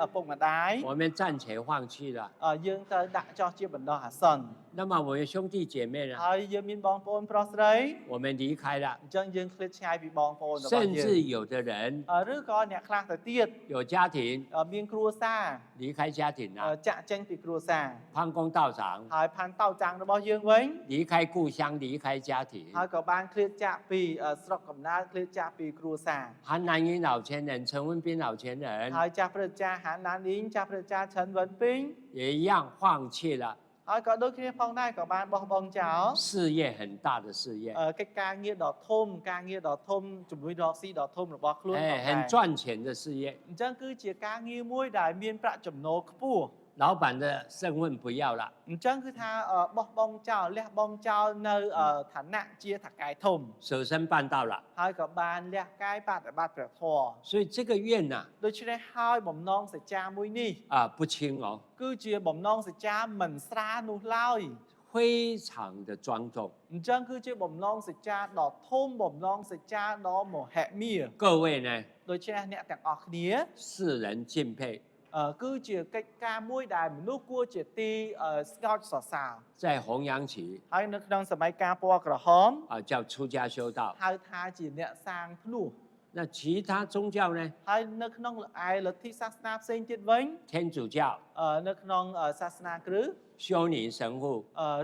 ឪពុកម្ដាយ 我们暂且放弃了。 យើងទៅដាក់ចោះជាបណ្ដោះអាសន្ន 那么我们兄弟姐妹呢， ហើយយើងមានបងប្អូនប្រុសស្រី 我们离开了， អញ្ចឹងយើងឃ្លាតឆ្ងាយពីបងប្អូនរបស់ 甚 យើង 至有的人 ឬក៏អ្នកខ្លះទៅទៀត 有家庭 មានគ្រួសារ 离开家庭了， ចាក់ចេញពីគ្រួសារ 潘公道长 ហើយផានតោចាំងរបស់យើងវិញ 离开故乡，离开家庭。 ហើយក៏បានឃ្លាតចាក់ពីស្រុកកំណើតឃ្លាតចាក់ពីគ្រួសារ 韩南英老前人、陈文斌老前人 ហើយចាស់ព្រះចាស់ហានឡានឌីងចាស់ព្រះចាស់ឆិនវិនពីង 也一样放弃了 ហើយក៏ដូចគ្នាផងដែរក៏បានបោះបង់ចោល 事业很大的事业， កិច្ចការងារដ៏ធំការងារដ៏ធំជំនួយរកស៊ីដ៏ធំរបស់ខ្លួនផងដែរ 很赚钱的事业。 អញ្ចឹងគឺជាការងារមួយដែលមានប្រាក់ចំណូលខ្ពស់ 老板的身份不要了， អញ្ចឹងគឺថាបោះបង់ចោលលះបង់ចោលនៅឋានៈជាថកែធំ 舍身办道了。 ហើយក៏បានលះកាយបដិបត្តិព្រះធម៌ 所以这个愿呐 ដូច្នេះហើយបំណងសច្ចាមួយនេះ 不轻哦， គឺជាបំណងសច្ចាមិនស្រាលនោះឡើយ 非常的庄重。 អញ្ចឹងគឺជាបំណងសច្ចាដ៏ធំបំណងសច្ចាដ៏មហិមា 各位呢， ដូច្នេះអ្នកទាំងអស់គ្នា 世人敬佩， គឺជាកិច្ចការមួយដែលមនុស្សគួរជាទីស្កោតសរសើរ 在弘扬起 ហើយនៅក្នុងសម័យកាលពណ៌ក្រហម 叫出家修道。 ហៅថាជាអ្នកសាងភ្នោះ 那其他宗教呢？ ហើយនៅក្នុងឯលទ្ធិសាសនាផ្សេងទៀតវិញ 天主教 នៅក្នុងសាសនាគ្រឹះ 修女神父，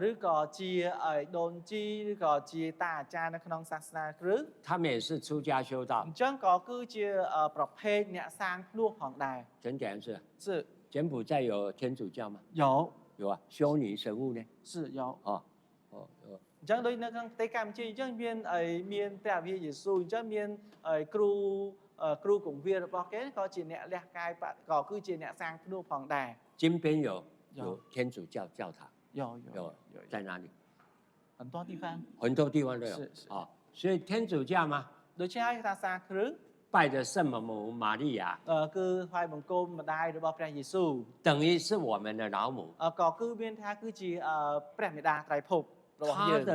ឬក៏ជាដូនជីឬក៏ជាតាអាចារ្យនៅក្នុងសាសនាគ្រឹះ 他们也是出家修道 អ。ញ្ចឹងក៏គឺជាប្រភេទអ្នកសាងភ្នោះផងដែរ 真点是是柬埔寨有天主教吗？有有啊，修女神父呢？是有哦哦有。 អញ្ចឹងដូចនៅក្នុងប្រទេសកម្ពុជាអញ្ចឹងមានព្រះវិហារយេស៊ូអញ្ចឹងមានគ្រូគង្វាលរបស់គេក៏ជាអ្នកលះកាយក៏គឺជាអ្នកសាងភ្នោះផងដែរ 金边有天主教教堂，有在哪里？很多地方很多地方都有是啊、所以天主教嘛， ដូច្នេះហើយថាសាគ្រឹះ 拜的圣母玛利亚， គឺថ្វាយបង្គំម្ដាយរបស់ព្រះយេស៊ូ 等于是我们的老母。 ក៏គឺមានថាគឺជាព្រះមេដាត្រៃភពរបស់យើ 他 ង 的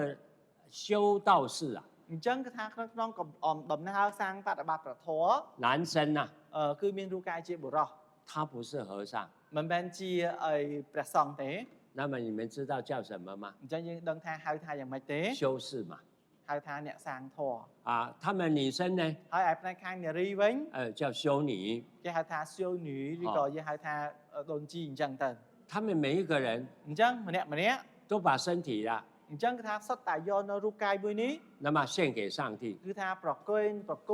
修道士啊， អញ្ចឹងគឺថាក្នុងដំណើរសាងបដិបត្តិព្រះធម៌ 男生呐、គឺមានរូបកាយជាបុរស 他不是和尚。 មិនមែនជាព្រះសង្ឃទេ 那么你们知道叫什么吗？ អញ្ចឹងយើងដឹងថាហៅថាយ៉ាងម៉េចទេ 修士嘛。 ហៅថាអ្នកសាងធម៌ 啊，他们女生呢， ហើយឯផ្នែកខាងនារីវិញ 叫修女。 គេហៅថាសៀវញីឬក៏យើងហៅថាដូនជីអញ្ចឹងទៅ 他们每一个人 អញ្ចឹងម្នាក់ 都把身体啦， អញ្ចឹងគឺថាសុទ្ធតែយកនៅរូបកាយមួយនេះ 那么献给上帝。 គឺថាប្រគ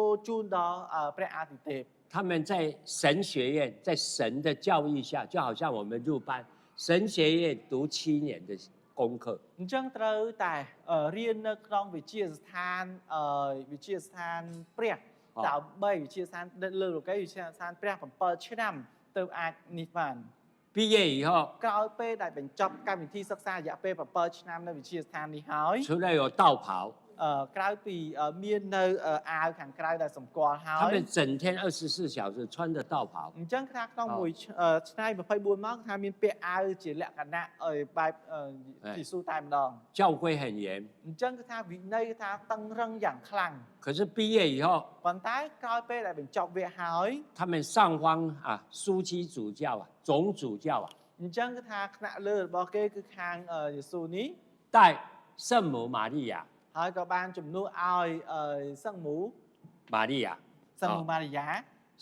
ល់ជូនដល់ព្រះអាទិទេព 他们在神学院，在神的教育下，就好像我们入班，神学院读7年的功课。 អញ្ចឹងត្រូវតែរៀននៅក្នុងវិទ្យាស្ថានព្រះដើម្បីវិទ្យាស្ថានលើលោកីវិទ្យាស្ថានព្រះ7ឆ្នាំទើបអាចនេះបាន 毕业以后， ក្រោយពេលដែលបញ្ចប់កម្មវិធីសិក្សារយៈពេល7ឆ្នាំនៅវិទ្យាស្ថាននេះហើយ 除了有道袍， ក្រៅពីមាននៅអាវខាងក្រៅដែលសម្គាល់ហើ 他 យ 们整天24小时穿着道袍， អញ្ចឹងថាក្នុងមួយថ្ងៃ24ម៉ោងថាមានពាក់អាវជាលក្ខណៈបែបពិស៊ូតែម្ដង 教规很严。 អញ្ចឹងគឺថាវិន័យគឺថាតឹងរឹងយ៉ាងខ្លាំង 可是毕业以后， ប៉ុន្តែក្រោយពេលដែលបញ្ចប់វគ្គហើយ 他们上方啊，枢机主教啊，总主教啊， អញ្ចឹងគឺថាថ្នាក់លើរបស់គេគឺខាងយេស៊ូនេះ 带圣母玛利亚， ហើយក៏បានជំនួសឲ្យសង្ឃមូ 玛利亚 សង្ឃមូម៉ារីយ៉ា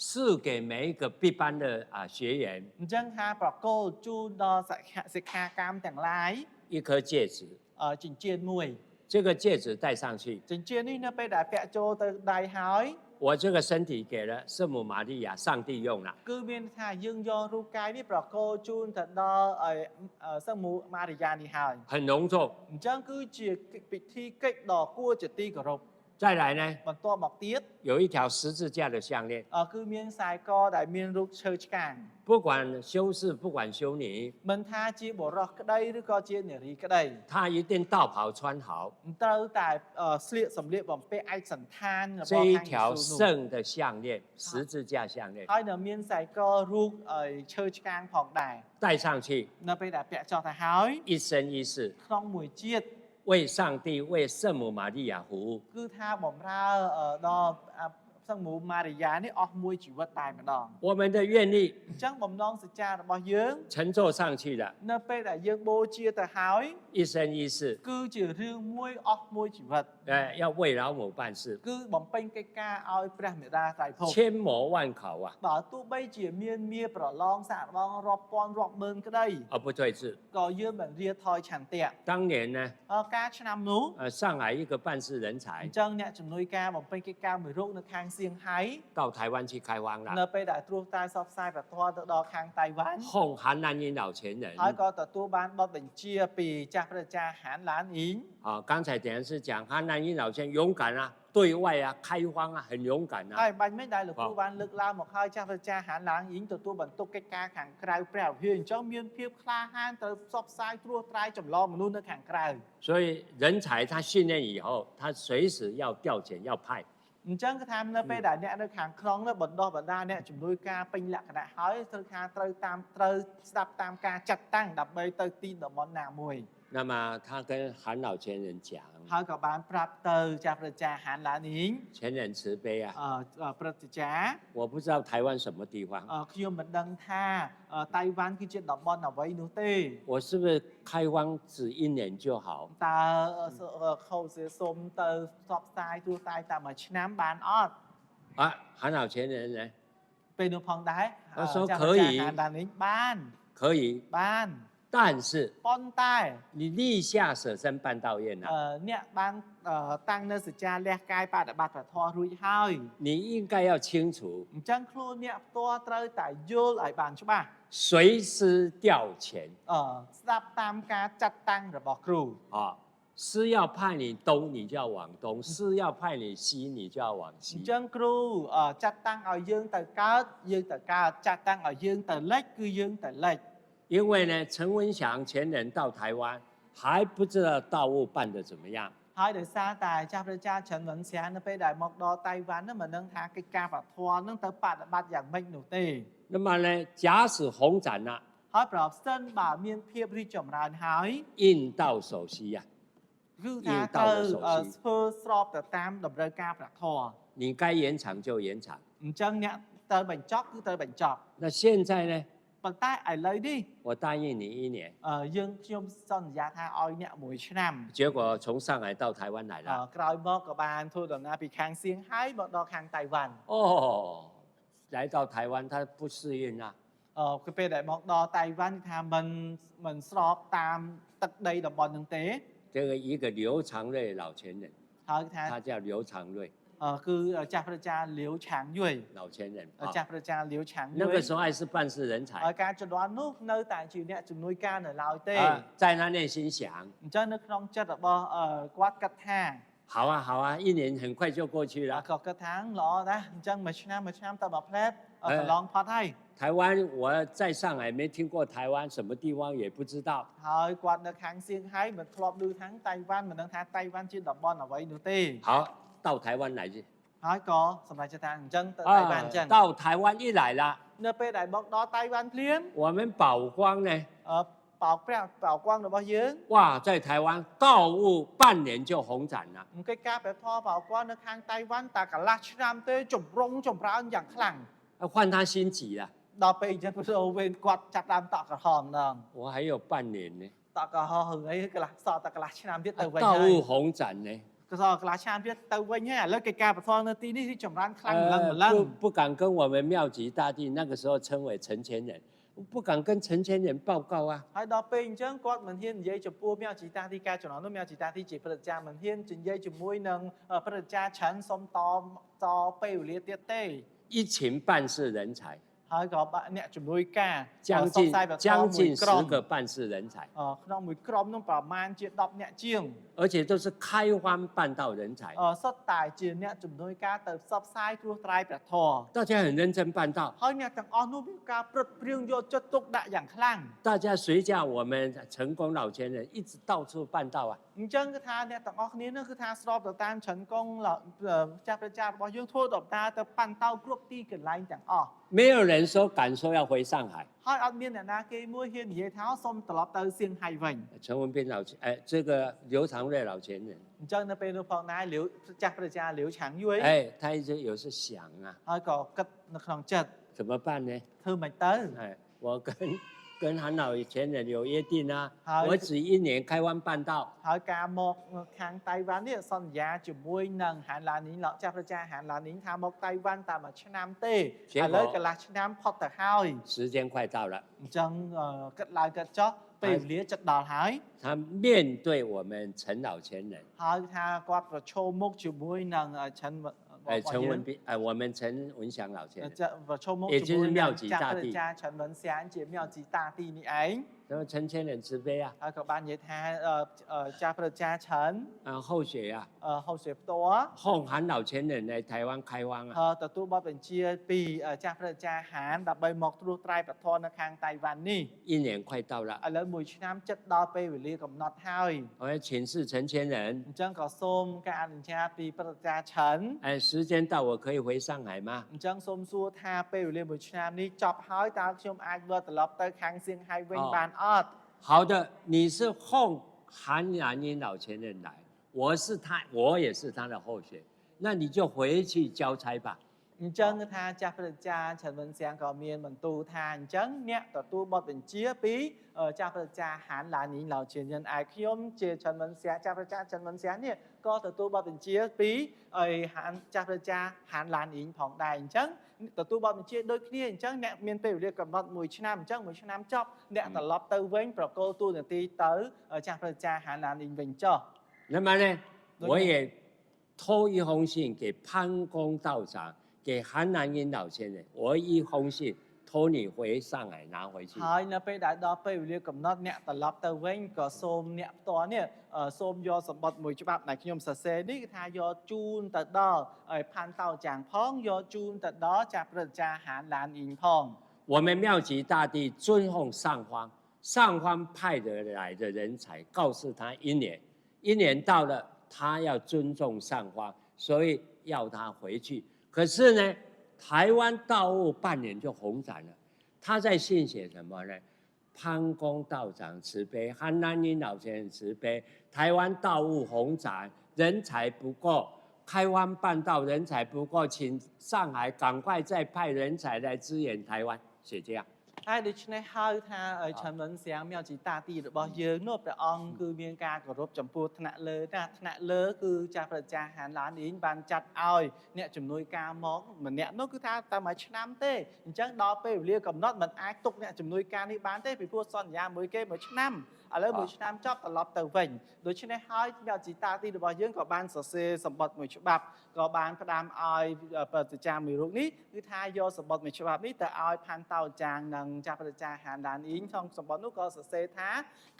赐给每一个必班的学员 អញ្ចឹងថាប្រកូលជូនដល់សិក្ខាកាមទាំងឡាយ 一颗戒指， ចិញ្ចៀនមួយ 这个戒指戴上去， ចិញ្ចៀននេះនៅពេលដែលពាក់ចូលទៅដៃហើយ 我这个身体给了圣母玛利亚，上帝用了。 គឺមានថាយើងយករូបកាយនេះប្រកូលជូនទៅដល់សង្ឃមូម៉ារីយ៉ានេះហើយ 很隆重。 អញ្ចឹងគឺជាពិធីកិច្ចដ៏គួរជាទីគោរព 再来呢， បន្ទាប់មកទៀត 有一条十字架的项链， គឺមានខ្សែកដែលមានរូបឈើឆ្កាង 不管修士，不管修女， មិនថាជាបុរសក្តីឬក៏ជានារីក្តី 他一定道袍穿好， ត្រូវតែស្លៀកសម្លៀកបំពាក់ឯកសណ្ឋានរបស់ 这一 ខាងយេ 条 ស៊ូនោះ 圣的项链，十字架项链 ហើយនៅមានខ្សែករូបឈើឆ្កាងផងដែរ 戴上去， នៅពេលដែលពាក់ចោះទៅហើយ 一生一世 ក្នុងមួយជាតិ 为上帝、为圣母玛利亚服务。 គឺថាបម្រើដល់សង្ឃមូម៉ារីយ៉ានេះអស់មួយជីវិតតែម្ដង 我们的愿力 អញ្ចឹងបំណងសច្ចារបស់យើង 乘坐上去了， នៅពេលដែលយើងបូជាទៅហើយ 一生一世， គឺជារឿងមួយអស់មួយជីវិត 要为老母办事， គឺបំពេញកិច្ចការឲ្យព្រះមេដាត្រៃភព 千磨万考啊， បើទោះបីជាមានមារប្រឡងសាកល្បងរាប់ពាន់រាប់ម៉ឺនក្តី 而不对峙。 ក៏យើងមិនរៀថយឆន្ទៈ 当年呢， ការឆ្នាំនោះ 上海一个办事人 អ 才 ញ្ចឹងអ្នកជំនួយការបំពេញកិច្ចការមួយរូបនៅខាងសៀងហៃ 到台湾去开荒 នៅ 了， ពេលដែលត្រួសត្រាយសពផ្សាយប្រធានទៅដល់ខាងតៃវ៉ាន់ 奉韩南英老前人 ហើយក៏ទទួលបានបទបញ្ជាពីចាស់ព្រះអាចារ្យហានឡានអ៊ីង 啊，刚才等于是讲韩南英老先勇敢啊，对外啊开荒啊，很勇敢 ហើយ 啊。 បាញ់មិនដែលលោកគ្រូបានលើកឡើងមកហើយចាស់ព្រះអាចារ្យហានឡានអ៊ីងទទួលបន្ទុកកិច្ចការខាងក្រៅព្រះវិហារអញ្ចឹងមានភាពក្លាហានទៅផ្សព្វផ្សាយត្រួសត្រាយចម្លងមនុស្សនៅខាងក្រៅ 所以人才他训练以后，他随时要调遣要派。 អញ្ចឹងគឺថានៅពេលដែលអ្នកនៅខាងក្នុងនោះបណ្ដោះបណ្ដាលអ្នកជំនួយការពេញលក្ខណៈហើយត្រូវថាត្រូវស្ដាប់តាមការចាត់តាំងដើម្បីទៅទីតំបន់ណាមួយ 那么他跟韩老前人讲， ហើយក៏បានប្រាប់ទៅចាស់ព្រះអាចារ្យហានឡានអ៊ីង 前人慈悲啊， ព្រឹទ្ធាចារ្យ 我不知道台湾什么地方， ខ្ញុំមិនដឹងថាតៃវ៉ាន់គឺជាតំបន់អ្វីនោះទេ 我是不是开荒只1年就好？ តើខូសៀសុំទៅផ្សព្វផ្សាយទូតែតែមួយឆ្នាំបានអត់ 啊，韩老前人呢 ពេលនោះផងដែរ 说 ចាស់ 可 ព្រះអាចារ្យ 以 ហានឡានអ៊ីងបាន 可以， បាន 但是 ប៉ុន្តែ 你立下舍身办道愿啊， អ្នកបានតាំងនៅសច្ចាលះកាយបដិបត្តិព្រះធម៌រួចហើយ 你应该要清楚， អញ្ចឹងខ្លួនអ្នកផ្ទាល់ត្រូវតែយល់ឲ្យបានច្បាស់ 随师调遣 ស្ដាប់តាមការចាត់តាំងរបស់គ្រូ 啊。师要派你东，你就要往东；师要派你西，你就要往 អញ្ 西。 ចឹងគ្រូចាត់តាំងឲ្យយើងទៅកើតយើងទៅកើតចាត់តាំងឲ្យយើងទៅលិចគឺយើងទៅលិច 因为呢，陈文祥前人到台湾还不知道道务办得怎么样， ហើយដោយសារតែចាស់ព្រះអាចារ្យច្រើនវណ្ណស្រានៅពេលដែលមកដល់តៃវ៉ាន់ហ្នឹងមិនដឹងថាកិច្ចការប្រធមហ្នឹងទៅបដិបត្តិយ៉ាងម៉េចនោះទេ 那么呢，假使红展了、 ហើយប្រសិនបើមានភាពរីកចម្រើនហើយ 应到首席呀、 គឺថាត្រូវធ្វើស្របទៅតាមតម្រូវការព្រះធម៌ 你该延长就延长。 អញ្ចឹងអ្នកទៅបញ្ចប់គឺទៅបញ្ចប់ 那现在呢， ប៉ុន្តែឥឡូវនេះ 我答应你1年， ខ្ញុំសន្យាថាឲ្យអ្នកមួយឆ្នាំ 结果从上海到台湾来了。 ក្រោយមកក៏បានធ្វើដំណើរពីខាងសៀងហៃមកដល់ខាងតៃវ៉ាន់ 哦，来到台湾他不适应啊， គឺពេលដែលមកដល់តៃវ៉ាន់ថាមិនស្របតាមទឹកដីតំបន់ហ្នឹងទេ 这个一个刘长瑞老前人， ហើយថា 他叫刘长瑞， គឺចាស់ព្រះចាលាវឆាងយួយ 老前人啊， ចាស់ព្រះចាលាវឆាងយួ 那 យ 个时候还是办事人才 ការជំនាន់នោះនៅតែជាអ្នកជំនួយការនៅឡើយទេ 啊，在他内心想， អញ្ចឹងនៅក្នុងចិត្តរបស់គាត់គិតថា 好啊好啊，一年很快就过去了。 ក៏គិតថាល្អដែរអញ្ចឹងមួយឆ្នាំទៅមកផ្លែតកន្លងផុតហើយ 台湾我在上海没听过台湾什么地方也不知道， ហើយគាត់នៅខាងសៀងហៃមិនធ្លាប់ឮថាតៃវ៉ាន់មិនដឹងថាតៃវ៉ាន់ជាតំបន់អ្វីនោះទេ 好，到台湾来去 ហើយក៏សម្រាប់ថាអញ្ចឹងទៅតៃវ៉ាន់អញ្ចឹង 到台湾一来了， នៅពេលដែលមកដល់តៃវ៉ាន់ភ្លាម 我们宝光呢， បោកព្រះបោក光របស់យើង 哇，在台湾稻务半年就红展了。 កិច្ចការព្រះធម៌បោក光នៅខាងតៃវ៉ាន់តែកន្លះឆ្នាំទេចម្រុងចម្រើនយ៉ាងខ្លាំង 换他心急了， ដល់ពេលអញ្ចឹងព្រោះវិញគាត់ចាប់ដើមតក់ក្រហមម្ដង 我还有半年呢， តក់ក្រហមរឿងអីកន្លះសល់តែកន្លះឆ្នាំទៀតទៅវិញ 稻 ហើយ 务红展呢， ក៏សល់កន្លះឆ្នាំទៀតទៅវិញហើយឥឡូវកិច្ចការព្រះធម៌នៅទីនេះគឺចម្រើនខ្លាំងម្លឹងម្លឹង 不敢跟我们妙吉大帝那个时候称为陈前人，不敢跟陈前人报告啊。 ហើយដល់ពេលអញ្ចឹងគាត់មិនហ៊ាននិយាយចំពោះ妙ជីតាទីការចំណងនោះ妙ជីតាទីជាព្រឹទ្ធាចារ្យមិនហ៊ាននិយាយជាមួយនឹងព្រឹទ្ធាចារ្យច្រើនសុំតពេលវេលាទៀតទេ 一群办事人才， ហើយក៏អ្នកជំនួយការ 将近10个办事人才， ក្នុងមួយក្រុមនោះប្រមាណជា10អ្នកជាង 而且都是开荒办道人才， សុទ្ធតែជាអ្នកជំនួយការទៅផ្សព្វផ្សាយគ្រោះថ្លៃព្រះធម៌ 大家很认真办道， ហើយអ្នកទាំងអស់នោះមានការព្រឹត្តព្រៀងយកចិត្តទុកដាក់យ៉ាងខ្លាំង 大家随着我们成功老前人一直到处办道啊。 អញ្ចឹងគឺថាអ្នកទាំងអស់គ្នានោះគឺថាស្របទៅតាមឆិនកងចាស់ព្រះចារបស់យើងធ្វើដំណើរទៅប៉ាន់តោគ្រប់ទីកន្លែងទាំងអស់ 没有人说敢说要回上海。 ហើយអត់មានអ្នកណាគេមួយហ៊ាននិយាយថាសូមត្រឡប់ទៅសៀងហៃវិញ 陈文斌老前，这个刘长瑞老前人， អញ្ចឹងនៅពេលនោះផងដែរលាវចាស់ព្រះចាលាវឆាងយួយ 他一直有时想啊， ហើយក៏គិតនៅក្នុងចិត្ត 怎么办呢？ ធ្វើមិនទៅ 我跟韩老前人有约定啊，好我只1年开荒办道， ហើយការមកខាងតៃវ៉ាន់នេះសន្យាជាមួយនឹងហានឡានីងលោកចាស់ព្រះចាហានឡានីងថាមកតៃវ៉ាន់តែមួយឆ្នាំទេឥឡូវកន្លះឆ្នាំផុតទៅហើយ 时间快到了， អញ្ចឹងគិតឡើងគិតចុះពេលវេលាចិត្តដល់ហើយ 他面对我们陈老前人， ហើយថាគាត់ប្រឈមមុខជាមួយនឹងឆិន 陈文斌，我们陈文祥老前人， ប្រឈមមុខ 也 ជា 就是妙吉大帝， 文ស្យានជា妙ជីតាទីនេះឯង 然后陈前人慈悲啊， ហើយក៏បាននិយាយថាចាស់ព្រះចាឆិន 后学啊， ហូសេផ្ទាល់ 哄韩老前人来台湾开荒啊， ទទួលបទបញ្ជាពីចាស់ព្រះចាហានដើម្បីមកត្រួសត្រាយប្រធននៅខាងតៃវ៉ាន់នេះ 1年快到了， ឥឡូវមួយឆ្នាំចិត្តដល់ពេលវេលាកំណត់ហើយ 我要请示陈前人， អញ្ចឹងក៏សូមការអនុញ្ញាតពីព្រះចាឆិន 时间到我可以回上海吗？ អញ្ចឹងសូមសួរថាពេលវេលាមួយឆ្នាំនេះចប់ហើយតើខ្ញុំអាចវិលត្រឡប់ទៅខាងសៀងហៃវិញបានអត់ 好的，你是哄韩兰英老前人来，我也是他的后学，那你就回去交差吧。 អញ្ចឹងគឺថាចាស់ព្រះចាឆិនវិនសៀងក៏មានបន្ទូលថាអញ្ចឹងអ្នកទទួលបទបញ្ជាពីចាស់ព្រះចាហានឡានីងឡៅជាnhânឯខ្ញុំជាឆិនវិនសៀងចាស់ព្រះចាឆិនវិនសៀងនេះក៏ទទួលបទបញ្ជាពីហានចាស់ព្រះចាហានឡានីងផងដែរអញ្ចឹងទទួលបទបញ្ជាដូចគ្នាអញ្ចឹងអ្នកមានពេលវេលាកំណត់មួយឆ្នាំអញ្ចឹងមួយឆ្នាំចប់អ្នកត្រឡប់ទៅវិញប្រកល់ទូនាទីទៅចាស់ព្រះចាហានឡានីងវិញចុះ 那么呢，我也托一封信给潘公道长，给韩兰英老前人，我一封信托你回上海拿回去。 ហើយនៅពេលដែលដល់ពេលវេលាកំណត់អ្នកត្រឡប់ទៅវិញក៏សូមអ្នកផ្ទាល់នេះសូមយកសម្បត្តិមួយច្បាប់ដែលខ្ញុំសរសេរនេះគឺថាយកជូនទៅដល់ផាន់តោចាងផងយកជូនទៅដល់ចាស់ព្រះចាហានឡានអ៊ីងផង 我们妙吉大帝尊奉上方，上方派得来的人才，告诉他1年到了，他要尊重上方，所以要他回去。可是呢，台湾道务半年就红展了。他在信写什么呢？潘公道长慈悲，韩南英老先生慈悲，台湾道务红展，人才不够，开荒办道人才不够，请上海赶快再派人才来支援台湾，写这样。ហើយដូច្នេះហើយថាចំនួនសៀងមានជីតាទីរបស់យើងនោះព្រះអង្គគឺមានការគោរពចំពោះថ្នាក់លើណាថ្នាក់លើគឺចាស់ព្រះចាស់ហានឡានអ៊ីងបានចាត់ឲ្យអ្នកជំនួយការមកម្នាក់នោះគឺថាតែមួយឆ្នាំទេអញ្ចឹងដល់ពេលវេលាកំណត់មិនអាចទុកអ្នកជំនួយការនេះបានទេពីព្រោះសន្យាមួយគេមួយឆ្នាំឥឡូវមួយឆ្នាំចប់ត្រឡប់ទៅវិញដូច្នេះហើយអ្នកជីតាទីរបស់យើងក៏បានសរសេរសម្បត្តិមួយច្បាប់ក៏បានផ្ដាំឲ្យព្រះចាស់មួយរូបនេះគឺថាយកសម្បត្តិមួយច្បាប់នេះទៅឲ្យផាន់តោចាងនិងចាស់ព្រះចាស់ហានឡានអ៊ីងក្នុងសម្បត្តិនោះក៏សរសេរថា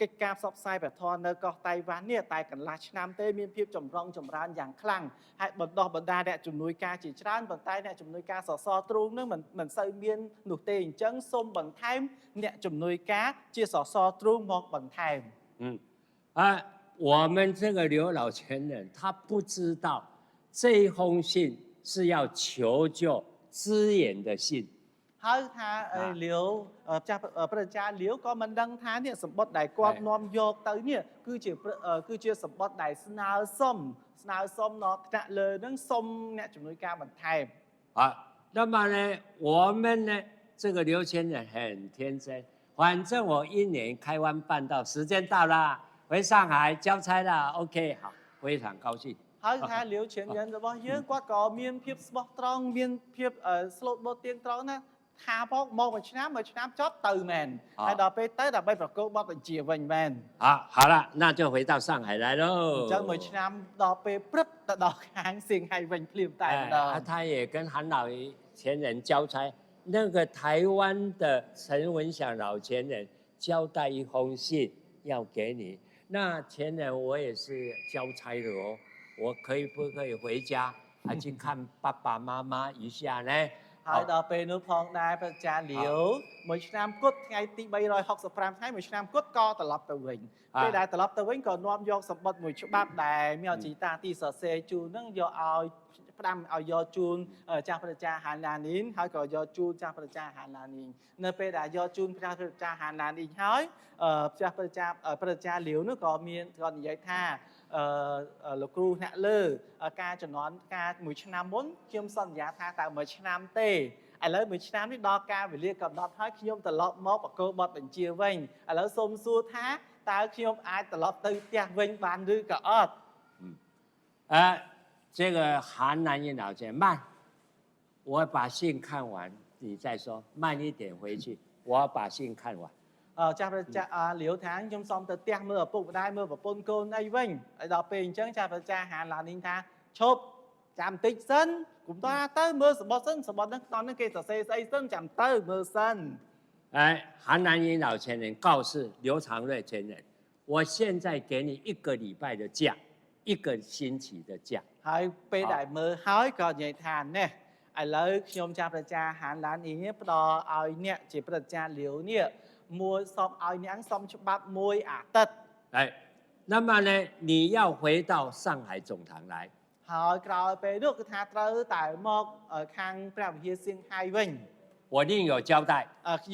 កិច្ចការផ្សព្វផ្សាយព្រះធម៌នៅកោះតៃវ៉ាន់នេះតែកន្លះឆ្នាំទេមានភាពចម្រុងចម្រើនយ៉ាងខ្លាំងហើយបណ្ដោះបណ្ដាអ្នកជំនួយការជាច្រើនប៉ុន្តែអ្នកជំនួយការសសរទ្រូងនឹងមិនសូវមាននោះទេអញ្ចឹងសូមបន្ថែមអ្នកជំនួយការជាសសរទ្រូងមកបន្ថែម我们这个刘老前人他不知道这一封信是要求救支援的信ហើយថាលាវចាស់ព្រះចាលាវក៏មិនដឹងថានេះសម្បត្តិដែលគាត់នាំយកទៅនេះគឺជាសម្បត្តិដែលស្នើសុំដល់ថ្នាក់លើនឹងសុំអ្នកជំនួយការបន្ថែម那么呢我们呢这个刘前人很天真反正我一年开完半道时间到了回上海交差了 OK 好非常高兴ហើយថាលាវឈានnhânរបស់យើងគាត់ក៏មានភាពស្មោះត្រង់មានភាពស្លូតបូតទៀងត្រង់ណាថាមកមួយឆ្នាំចប់ទៅមែនហើយដល់ពេលទៅដើម្បីប្រកួតបទបញ្ជាវិញមែន好了那就回到上海来喽អញ្ចឹងមួយឆ្នាំដល់ពេលព្រឹកទៅដល់ខាងសៀងហៃវិញភ្លាមតែម្ដង他也跟韩老前人交差那个台湾的陈文祥老前人交代一封信要给你那前人我也是交差的哦我不可以回家去看爸爸妈妈一下呢ហើយដល់ពេលនោះផងដែរព្រះចាលាវមួយឆ្នាំគត់ថ្ងៃទី365ថ្ងៃមួយឆ្នាំគត់ក៏ត្រឡប់ទៅវិញពេលដែលត្រឡប់ទៅវិញក៏នាំយកសម្បត្តិមួយច្បាប់ដែលមានជីតាទីសរសេរជូននឹងយកឲ្យផ្ដាំឲ្យយកជូនចាស់ព្រះចាហានឡានីនហើយក៏យកជូនចាស់ព្រះចាហានឡានីននៅពេលដែលយកជូនចាស់ព្រះចាហានឡានីនហើយចាស់ព្រះចាលាវនោះក៏មានគាត់និយាយថាលោកគ្រូអ្នកលើការចំនួនការមួយឆ្នាំមុនខ្ញុំសន្យាថាតែមួយឆ្នាំទេឥឡូវមួយឆ្នាំនេះដល់ការវេលាកំណត់ហើយខ្ញុំត្រឡប់មកបកគោបទបញ្ជាវិញឥឡូវសូមសួរថាតើខ្ញុំអាចត្រឡប់ទៅផ្ទះវិញបានឬក៏អត់这个韩南音老姐慢我把信看完你再说慢一点回去我要把信看完ចាស់ព្រះចាលាវថាខ្ញុំសុំទៅផ្ទះមើលឪពុកម្ដាយមើលប្រពន្ធកូនអីវិញហើយដល់ពេលអញ្ចឹងចាស់ព្រះចាហានឡានីងថាឈប់ចាំតិចសិនកុំតើទៅមើលសម្បត្តិសិនសម្បត្តិហ្នឹងតោះហ្នឹងគេសរសេរស្អីសិនចាំទៅមើលសិន韩南音老前人告诉刘长瑞前人我现在给你1个礼拜的假1个星期的假ហើយពេលដែលមើលហើយក៏និយាយថានេះឥឡូវខ្ញុំចាស់ព្រះចាហានឡានីងផ្ដល់ឲ្យអ្នកជាព្រះចាលាវនេះមួយសុំឲ្យអ្នកសុំច្បាប់មួយអាទិត្យ那么呢你要回到上海总堂来ហើយក្រោយពេលនោះគឺថាត្រូវតែមកខាងព្រះវិហារសៀងហៃវិញ我另有交代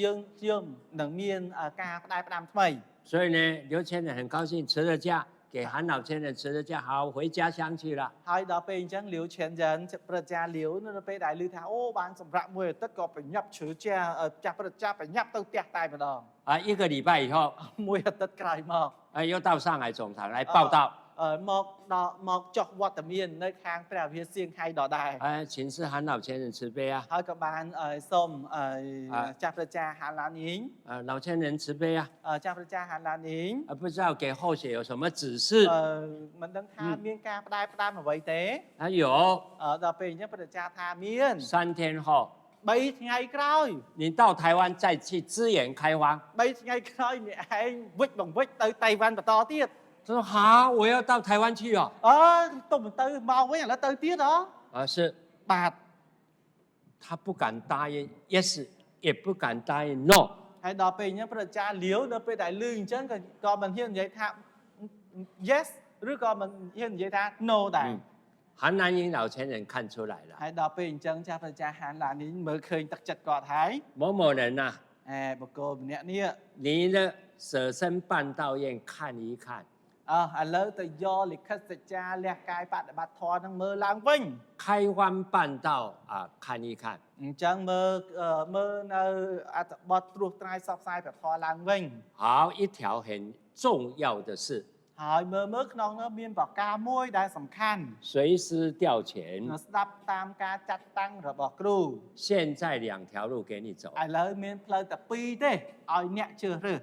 យើងនឹងមានការផ្ដាំថ្មី所以呢刘千人很高兴辞了假给韩老千人辞了假好回家乡去了ហើយដល់ពេលអញ្ចឹងលាវឈានយ៉ាងព្រះចាលាវនៅពេលដែលឮថាអូបានសម្រាប់មួយអាទិត្យក៏ប្រញាប់ជ្រើចាចាស់ព្រះចាប្រញាប់ទៅផ្ទះតែម្ដង1个礼拜以后មួយអាទិត្យក្រោយមក又到上海总堂来报道មកចុះវត្តមាននៅខាងព្រះវិហារសៀងហៃដដែល请示韩老前人慈悲ហើយក៏បានសូមចាស់ព្រះចាហានឡានីង老千人慈悲ចាស់ព្រះចាហានឡានីង不知道给后学有什么指示មិនដឹងថាមានការផ្ដាំអ្វីទេ有ដល់ពេលអញ្ចឹងព្រះចាថាមាន3天后3ថ្ងៃក្រោយ你到台湾再去支援开荒3ថ្ងៃក្រោយអ្នកឯងវិចបង្វិចទៅតៃវ៉ាន់បន្តទៀត他说好我要到台湾去ទុំទៅមកវិញឥឡូវទៅទៀត是បាទ他不敢答应 yes 也不敢答应 no ហើយដល់ពេលអញ្ចឹងព្រះចាលាវដល់ពេលដែលឮអញ្ចឹងក៏មិនហ៊ាននិយាយថា yes ឬក៏មិនហ៊ាននិយាយថា no ដែរ韩南英老前人看出来了ហើយដល់ពេលអញ្ចឹងចាស់ព្រះចាហានឡានីមើលឃើញទឹកចិត្តគាត់ហើយ某某人បុគ្គលម្នាក់នេះ你的舍身办道院看一看ឥឡូវទៅយកលិខិតសច្ចាលះកាយបដិបត្តិធម៌នឹងមើលឡើងវិញ开荒半道啊，看一看。 អញ្ចឹងមើលនៅអត្ថបទត្រួសត្រាយសពផ្សាយព្រះធម៌ឡើងវិញ好，一条很重要的事， ហើយមើលក្នុងនោះមានប្រការមួយដែលសំខាន់随师调遣。 ស្ដាប់តាមការចាត់តាំងរបស់គ្រូ 现在两条路给你走。 ឥឡូវមានផ្លូវតែពីរទេឲ្យអ្នកជ្រើសរើស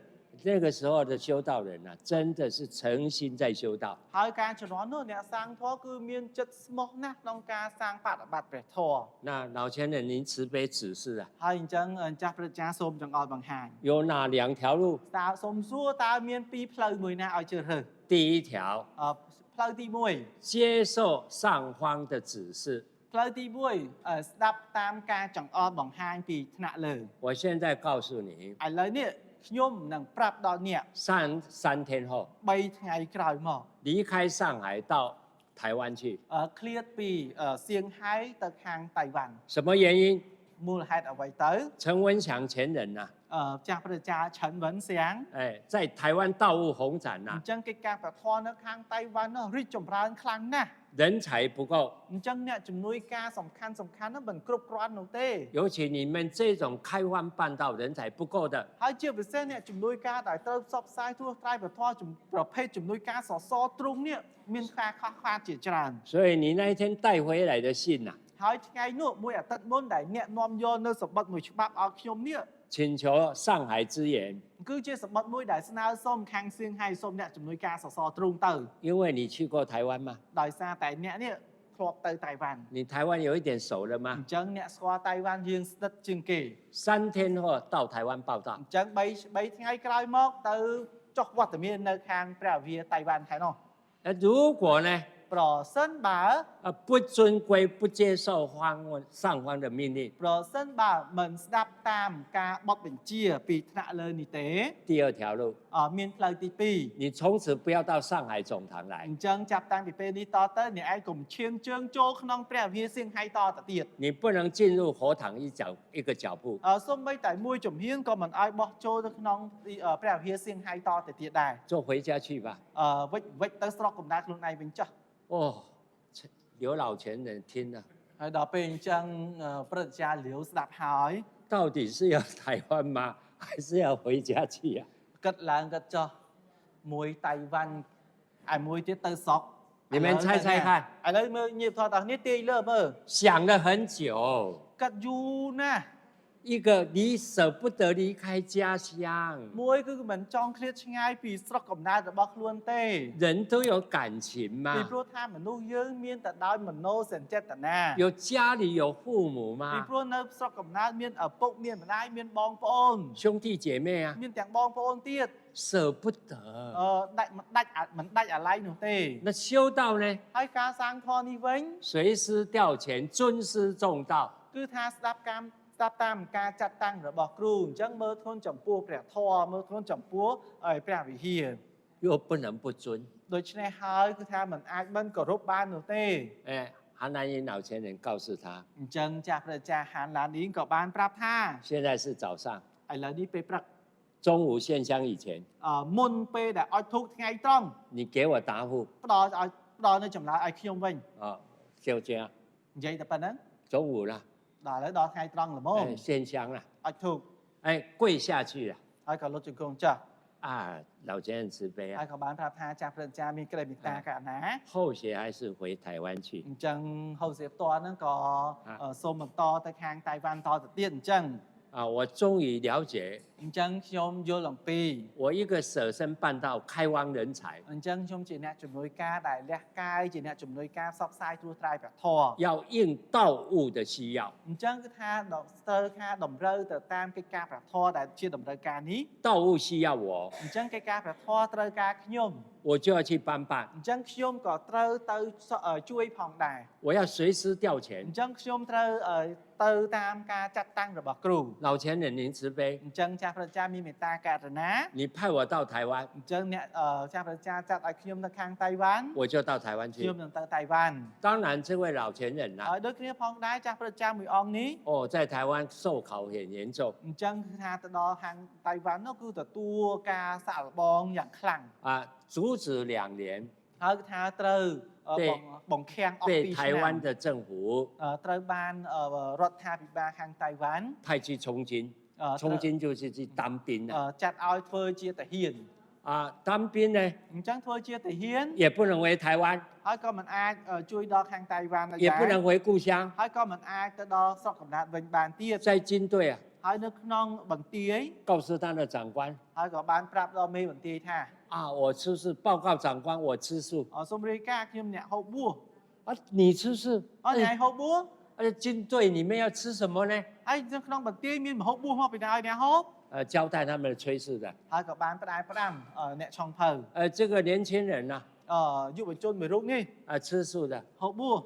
那个时候的修道人啊，真的是诚心在修道。 ហើយការជំនាន់នោះអ្នកសាងធម៌គឺមានចិត្តស្មោះណាស់ក្នុងការសាងបដិបត្តិព្រះធម៌那老前人，您慈悲指示啊， ហើយអញ្ចឹងចាស់ព្រះចាសូមចង្អុលបង្ហាញ有哪两条路？ តើសូមសួរតើមានពីរផ្លូវមួយណាឲ្យជ្រើសរើស第一条， ផ្លូវទី1接受上方的指示。 ផ្លូវទី1ស្ដាប់តាមការចង្អុលបង្ហាញពីថ្នាក់លើ 我现在告诉你， ឥឡូវនេះខ្ញុំនឹងប្រាប់ដល់អ្នក三天后3ថ្ងៃក្រោយមក离开上海到台湾去。ឃ្លាតពីសៀងហៃទៅខាងតៃវ៉ាន់什么原因？ មូលហេតុអ្វីទៅ陈文祥前人呐、ចាស់ព្រះចាឆិនវិនសៀង哎，在台湾道务红展呐、អញ្ចឹងកិច្ចការប្រធននៅខាងតៃវ៉ាន់នោះរីកចម្រើនខ្លាំងណាស់人才不够，អញ្ចឹងអ្នកជំនួយការសំខាន់នោះមិនគ្រប់គ្រាន់នោះទេ 尤其你们这种开荒半道人才不够的， ហើយជាពិសេសអ្នកជំនួយការដែលត្រូវផ្សព្វផ្សាយทั่វត្រៃប្រធនប្រភេទជំនួយការសសរទ្រុងនេះមានការខុសខាតជាច្រើន所以你那一天带回来的信呐、ហើយថ្ងៃនោះមួយអាទិត្យមុនដែលអ្នកនាំយកនៅសម្បត្តិមួយច្បាប់ឲ្យខ្ញុំនេះ请求上海支援， គឺជាសម្បត្តិមួយដែលស្នើសុំខាងសៀងហៃសុំអ្នកជំនួយការសសរទ្រុងទៅ因为你去过台湾嘛， ដោយសារតែអ្នកនេះធ្លាប់ទៅតៃវ៉ាន់你台湾有一点熟了អ吗？ញ្ចឹងអ្នកស្គាល់តៃវ៉ាន់យើងស្និទ្ធជាងគេ3天后到台湾报道អ，ញ្ចឹង3ថ្ងៃក្រោយមកទៅចុះវត្តមាននៅខាងព្រះវិហារតៃវ៉ាន់ហើយនោះ如果呢， ប្រសិនបើ 不尊归不接受上方的命令， ប្រសិនបើមិនស្ដាប់តាមការបទបញ្ជាពីថ្នាក់លើនេះទេ 第二条路， មានផ្លូវទី2你从此不要到上海总堂来 អ，ញ្ចឹងចាប់តាំងពីពេលនេះតទៅអ្នកឯងកុំឈានជើងចូលក្នុងព្រះវិហារសៀងហៃតទៅទៀត你不能进入佛堂一个脚步。សូម្បីតែមួយជំហានក៏មិនឲ្យបោះចូលទៅក្នុងព្រះវិហារសៀងហៃតទៅទៀតដែរ就回家去吧。វិចទៅស្រុកកំណើតខ្លួនឯងវិញចុះ哦，刘老前人听了， ហើយដល់ពេលអញ្ចឹងព្រឹទ្ធាចារ្យលាវស្ដាប់ហើយ 到底是要台湾吗？还是要回家去啊？ គិតឡើងគិតចុះមួយតៃវ៉ាន់ហើយមួយទៀតទៅស្រុក你们猜猜看， ឥឡូវមើលញាតិថតនេះទាយលើមើល想了很久， គិតយូរណាស់一个你舍不得离开家乡， មួយគឺមិនចង់ឃ្លាតឆ្ងាយពីស្រុកកំណើតរបស់ខ្លួនទេ人都有感情 ពី 嘛， ព្រោះថាមនុស្សយើងមានតែដោយមโนសញ្ចេតនា有家里有父母 ពី 嘛， ព្រោះនៅស្រុកកំណើតមានឪពុកមានម្ដាយមានបងប្អូន 兄弟姐妹啊， មានទាំងបងប្អូនទៀត舍不得。ដាច់អាឡ័យនោះទេ 那修道呢？ ហើយការសាងធម៌នេះវិញ 随师调遣，尊师重道， គឺថាស្ដាប់តាមការចាត់តាំងរបស់គ្រូអញ្ចឹងមើលធ្ងន់ចំពោះព្រះធម៌មើលធ្ងន់ចំពោះព្រះវិហារ又不能不尊。 ដូច្នេះហើយគឺថាมันអាចមិនគោរពបាននោះទេ哎，韩南英老前人告诉他， អញ្ចឹងចាស់ព្រះចាហានឡានីងក៏បានប្រាប់ថា 现在是早上， ឥឡូវនេះពេលព្រឹក中午献香以前， មុនពេលដែលអុជធូបថ្ងៃត្រង់你给我答复ផ្ដល់នៅចម្លើយឲ្យខ្ញុំវិញ啊，就这样， និយាយតែប៉ុណ្ណឹង中午了， ដល់ឥឡូវដល់ថ្ងៃត្រង់ល្មម哎，献香了， អុជធូប哎，跪下去了， ហើយក៏លុតជង្គង់ចាស់啊，老前人慈悲 ហើយ 啊， ក៏បានប្រាប់ថាចាស់ព្រះចាមានក្តីមេត្តាករុណា 后学还是回台湾去 អញ្ចឹងហូសៀបតហ្នឹងក៏សូមបន្តទៅខាងតៃវ៉ាន់តទៅទៀតអញ្ចឹង啊，我终于了解， អញ្ចឹងខ្ញុំយល់អំពី 我一个舍身办道开荒人才， អញ្ចឹងខ្ញុំជាអ្នកជំនួយការដែលលះកាយជាអ្នកជំនួយការផ្សព្វផ្សាយត្រួសត្រាយព្រះធម៌要应道务的需要， អញ្ចឹងគឺថាស្ទើរថាតម្រូវទៅតាមកិច្ចការព្រះធម៌ដែលជាតម្រូវការនេះ道务需要我， អញ្ចឹងកិច្ចការព្រះធម៌ត្រូវការខ្ញុំ我就要去帮办， អញ្ចឹងខ្ញុំក៏ត្រូវទៅជួយផងដែរ我要随师调遣 អញ្ចឹងខ្ញុំត្រូវ ទៅតាមការចាត់តាំងរបស់គ្រូ 老前人您慈悲， អញ្ចឹងចាស់ព្រះអាចារ្យមានមេត្តាករុណា 你派我到台湾， អញ្ចឹងអ្នកចាស់ព្រះអាចារ្យចាត់ឲ្យខ្ញុំនៅខាងតៃវ៉ាន់ 我就到台湾 ខ្ញុំ 去。 នឹងទៅតៃវ៉ាន់ 当然，这位老前人呐、 ហើយដូចគ្នាផងដែរចាស់ព្រះអាចារ្យមួយអង្គនេះ 哦，在台湾受考很严重 អញ្ចឹងគឺថាទៅដល់ខាងតៃវ៉ាន់នោះគឺទទួលការសាកល្បងយ៉ាងខ្លាំង 啊，阻止2年 ហើយគឺថាត្រូវ 被 បង្ខាំងអស់ 被 2 台 ឆ្នាំ 湾的政府 ត្រូវបានរដ្ឋាភិបាលខាងតៃវ៉ាន់ 派去充军， 充军就是去当兵了 ចាត់ឲ្យធ្វើជាទាហាន 啊。当兵呢 អញ្ចឹងធ្វើជាទាហាន 也不能回台湾， ហើយក៏មិនអាចជួយដល់ខាងតៃវ៉ាន់ដែរ 也不能回故乡， ហើយក៏មិនអាចទៅដល់ស្រុកកំណើតវិញបានទៀត 在军队啊， ហើយនៅក្នុងបន្ទាយ 告诉他的长官 ហើយក៏បានប្រាប់ដល់មេបន្ទាយថា 啊，我吃素，报告长官我吃素 សូមរាយការណ៍ខ្ញុំអ្នកហូបបួស 啊，你吃素， អត់អ្នកហូបបួស 军队里面要吃什么呢？ ហើយនៅក្នុងបន្ទាយមានម្ហូបបួសមកពីណាឲ្យអ្នកហូប 交代他们的炊事的。 ហើយក៏បានផ្ដាយផ្ដាំអ្នកឆុងភៅ 这个年轻人呐、 យុវជនមួយរូបនេះ 吃素的 ហូបបួស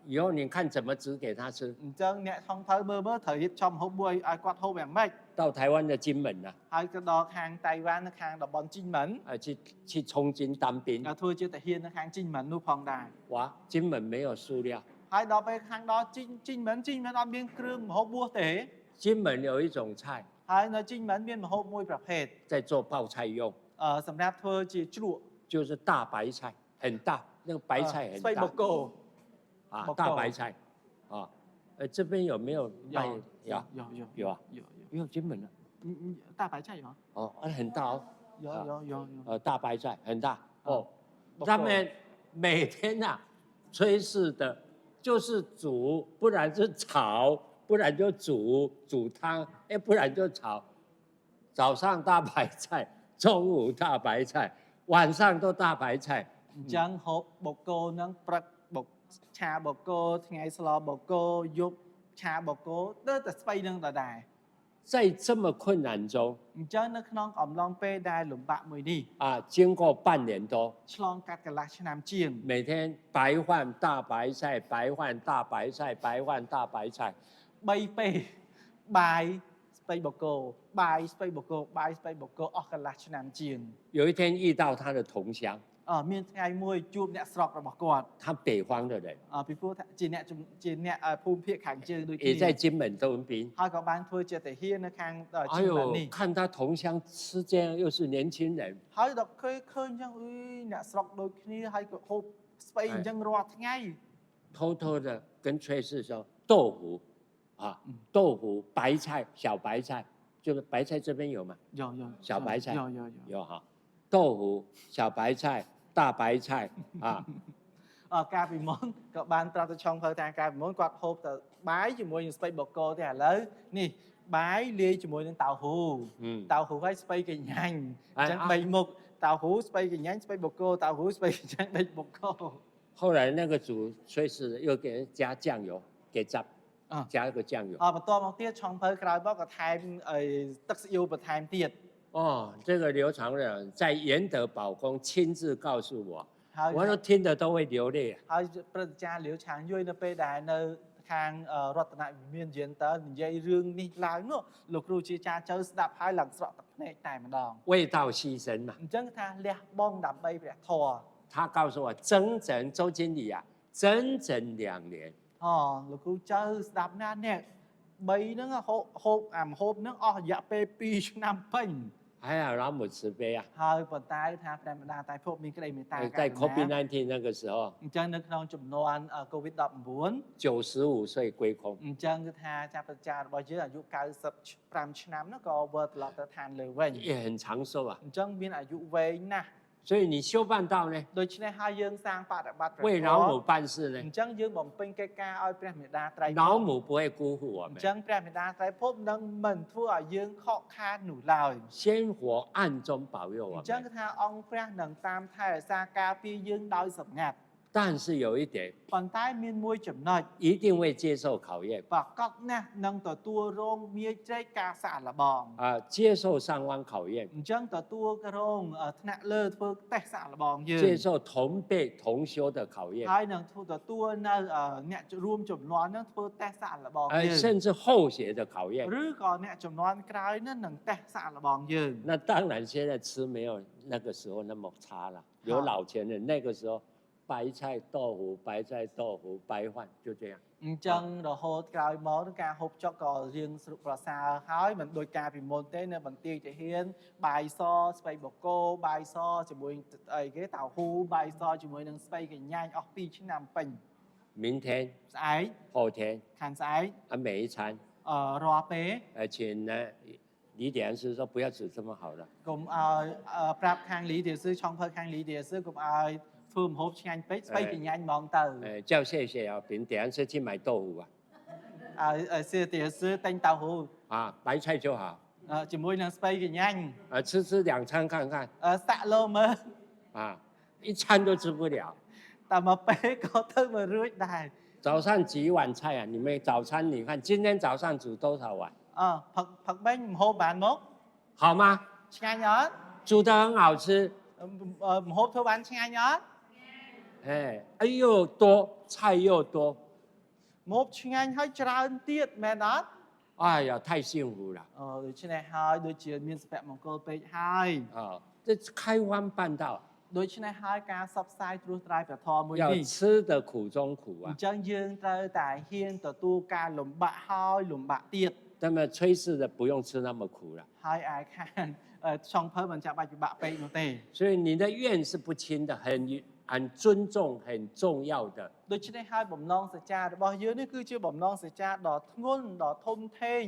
以后你看怎么煮给他吃。 អញ្ចឹងអ្នកឆុងភៅមើលត្រូវរៀបចំហូបបួសឲ្យគាត់ហូបយ៉ាងម៉េច 到台湾的金门呐、 ហើយទៅដល់ខាងតៃវ៉ាន់នៅខាងតំបន់ជីនមិន 去充军当兵。 ធ្វើជាទាហាននៅខាងជីនមិននោះផងដែរ 哇，金门没有塑料， ហើយដល់ពេលខាងដល់ជីនមិនអត់មានគ្រឿងម្ហូបបួសទេ 金门有一种菜 ហើយនៅជីនមិនមានម្ហូបមួយប្រភេទ 在做泡菜用， សម្រាប់ធ្វើជាជ្រក់ 就是大白菜，很大，那个白菜很 ស្ពៃប 大 កគោ 啊， บก 大白菜啊。这边有没有卖？有有啊，有金门的大白菜有哦，很大哦，有大白菜很大哦。不够他们每天呐、炊事的，就是煮，不然是炒，不然就煮汤，不然就炒。早上大白菜，中午大白菜，晚上都大白菜。 អញ្ចឹងហូបបកគោនឹងព្រឹកបុកឆាបកគោថ្ងៃស្លបកគោយប់ឆាបកគោទៅតែស្ពៃនឹងដដែល 在这么困难中 អញ្ចឹងនៅក្នុងអំឡុងពេលដែលលំបាកមួយនេះ 经过半年多， ឆ្លងកាត់កន្លះឆ្នាំជាង 每天白饭大白菜，白饭大白菜，白饭大白菜。 3ពេលបាយស្ពៃបកគោបាយស្ពៃបកគោបាយស្ពៃបកគោអស់កន្លះឆ្នាំជាង 有一天遇到他的同乡， មានថ្ងៃមួយជួបអ្នកស្រុករបស់គាត់ 他北方的人， ពីព្រោះថាជាអ្នកភូមិភាគខាងជើងដូច 也在 គ្នា 金门当兵。 ហើយក៏បានធ្វើជាទាហាននៅខាង 哎 ជីនមិន 呦 នេះ ，看他同乡吃这样，又是年轻人， ហើយដល់ឃើញអញ្ចឹងអ្នកស្រុកដូចគ្នាហើយក៏ហូបស្ពៃអញ្ចឹងរាល់ថ្ងៃ 偷偷的跟炊事说豆腐啊，豆腐白菜小白菜，就是白菜这边有吗？小白菜有哈，豆腐小白菜大白菜啊， កាលពីមុនក៏បានប្រាប់ទៅឆុងភៅថាកាលពីមុនគាត់ហូបតែបាយជាមួយនឹងស្ពៃបកគោទេឥឡូវនេះបាយលាយជាមួយនឹងតៅហ៊ូ 嗯， តៅហ៊ូហើយស្ពៃកញ្ញាញ់អញ្ចឹង អា 3មុខតៅហ៊ូស្ពៃកញ្ញាញ់ស្ពៃបកគោតៅហ៊ូស្ពៃកញ្ញាញ់ដេកបកគោ 后来那个煮炊事的又给人加酱油，给炸，加一个酱油。 បន្ទាប់មកទៀតឆុងភៅក្រោយមកក៏ថែមទឹកស៊ីអ៊ូបន្ថែមទៀត 哦，这个刘长人在延德宝宫亲自告诉我， ហើយ 我都听得都会流泪。 ហើយព្រឹទ្ធាចារ្យលាវឆាងយុយនៅពេលដែលនៅខាងរតនវិមានយានតើនិយាយរឿងនេះឡើងនោះលោកគ្រូជាចារ្យចៅស្ដាប់ហើយឡើងស្រក់ទឹកភ្នែកតែម្ដង 为道牺牲嘛， អញ្ចឹងថាលះបង់ដើម្បីព្រះធម៌ 他告诉我，整整周经理啊，整整2年。 លោកគ្រូចៅស្ដាប់ណាស់នេះ3ហ្នឹងហូបអាមហូបហ្នឹងអស់រយៈពេល2ឆ្នាំពេញ 还好老母慈悲啊， ហើយប៉ុន្តែថាព្រះម្ដាតែភពមានក្តីមេត្តា 在 COVID-19 那个时候， អញ្ចឹងនៅក្នុងចំនួន COVID-19 95岁归空。 អញ្ចឹងគឺថាចាស់ប្រចារបស់យើងអាយុ95ឆ្នាំហ្នឹងក៏វិលត្រឡប់ទៅឋានលើវិញ 也很长寿啊， អញ្ចឹងមានអាយុវែងណាស់ 所以你修办道呢， ដូច្នេះហើយយើងសាងបដិបត្តិព្រះ 为 ធ 老 ម៌ 母办事 អ 呢， ញ្ចឹងយើងបំពេញកិច្ចការឲ្យព្រះមេដាត្រៃភព 老母不会辜负我 អ 们 ញ្，ចឹងព្រះមេដាត្រៃភពនឹងមិនធ្វើឲ្យយើងខកខាននោះឡើយ 仙佛暗中保佑 អ 我 ញ្ចឹង 们。 គឺថាអង្គព្រះនឹងតាមថែរក្សាការពារយើងដោយសម្ងាត់但是有一点， ប៉ុន្តែមានមួយចំណុច 一定会接受考验 ប្រកបណាស់នឹងទទួលរងមាជ្រែកការសាកល្បង 啊，接受上弯考验， អញ្ចឹងទទួលរងថ្នាក់លើធ្វើតេស្តសាកល្បងយើង 接受同辈同修的考验， ហើយនឹងធ្វើទទួលនៅអ្នករួមចំនួននឹងធ្វើតេស្តសាកល្បងយើង 甚至后学的考验。 ឬក៏អ្នកចំនួនក្រោយនឹងតេស្តសាកល្បងយើង 那当然，现在吃没有那个时候那么差了。有老前人那个时候，白菜豆腐、白菜豆腐、白饭就这样。 អញ្ចឹងរហូតក្រោយមកនឹងការហូបចុកក៏រៀងស្រុកប្រសើរហើយមិនដូចការពីមុនទេនៅបន្ទាយទាហានបាយសស្ពៃបូកគោបាយសជាមួយអីគេតៅហ៊ូបាយសជាមួយនឹងស្ពៃកញ្ញាញអស់2ឆ្នាំពេញ 明天、 ស្អែក 后天 ខាងស្អែក 啊，每一餐， រាល់ពេល 请呢李典师说不要煮这么好了， កុំឲ្យប្រាប់ខាងលីទាsưឆុងភើខាងលីទាsưកុំឲ្យធ្វើម្ហូបឆ្ងាញ់ពេកស្ពៃកញ្ញាញហ្មងទៅ 叫谢谢啊，请点师去买豆腐啊， ឲ្យសៀទាsưទិញតៅហ៊ូ 啊，白菜就好， ជាមួយនឹងស្ពៃកញ្ញាញ 吃2餐看看， សាក់លោមើល 啊，一餐都吃不了。 តែមកពេលក៏ទៅមករួចដែរ 早上几碗菜啊？你们早餐你看今天早上煮多少碗？ ផឹកបេងម្ហូបបានមក 好吗？ ឆ្ងាញ់អត់ 煮得很好吃， ម្ហូបធ្វើបានឆ្ងាញ់អត់ 哎又多菜又多， ម្ហូបឆ្ងាញ់ហើយច្រើនទៀតមែនអត់ 哎呀太幸福了 ដូច្នេះហើយដូចជាមានសុភមង្គលពេកហើយ 啊！这开荒办道， ដូច្នេះហើយការសបផ្សាយត្រួសត្រាយព្រះធម៌មួយ 要 នេះ 吃的苦中苦 អ 啊。 ញ្ចឹងយើងត្រូវតែហ៊ានទទួលការលំបាកហើយលំបាកទៀត 那么炊事的不用吃那么苦了， ហើយឯខាងឆុងភើមិនចាំបាច់ពិបាកពេកនោះទេ 所以你的愿是不轻的，很尊重、很重要的。 ដូច្នេះហើយបំណងសច្ចារបស់យើងនេះគឺជាបំណងសច្ចាដ៏ធ្ងន់ដ៏ធំធេង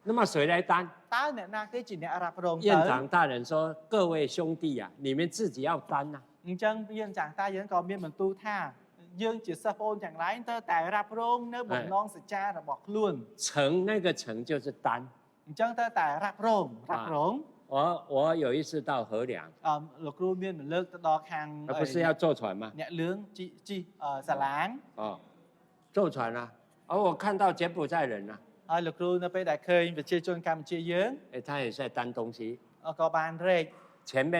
那么谁来担？ តើអ្នកណាគេជាអ្នករ៉ាប់រង 院 ទៅ 长大人说：“各位兄弟啊，你们自己要担呐、 អញ្ចឹងយើងចាស់តាយើងក៏មានបន្ទូលថាយើងជាសិស្សបងទាំងឡាយទៅតែរ៉ាប់រងនៅបំណងសច្ចារបស់ខ្លួន 成那个成就是担。 អញ្ចឹងទៅតែរ៉ាប់រង 我有一次到河梁， លោកគ្រូមានលើកទៅដល់ខាង 不是要坐船吗？ អ្នកលឿងជីសាឡាង 哦，坐船啊。我看到柬埔寨人啊， ហើយលោកគ្រូនៅពេលដែលឃើញប្រជាជនកម្ពុជាយើង 他也在担东西， ក៏បានរែក 前面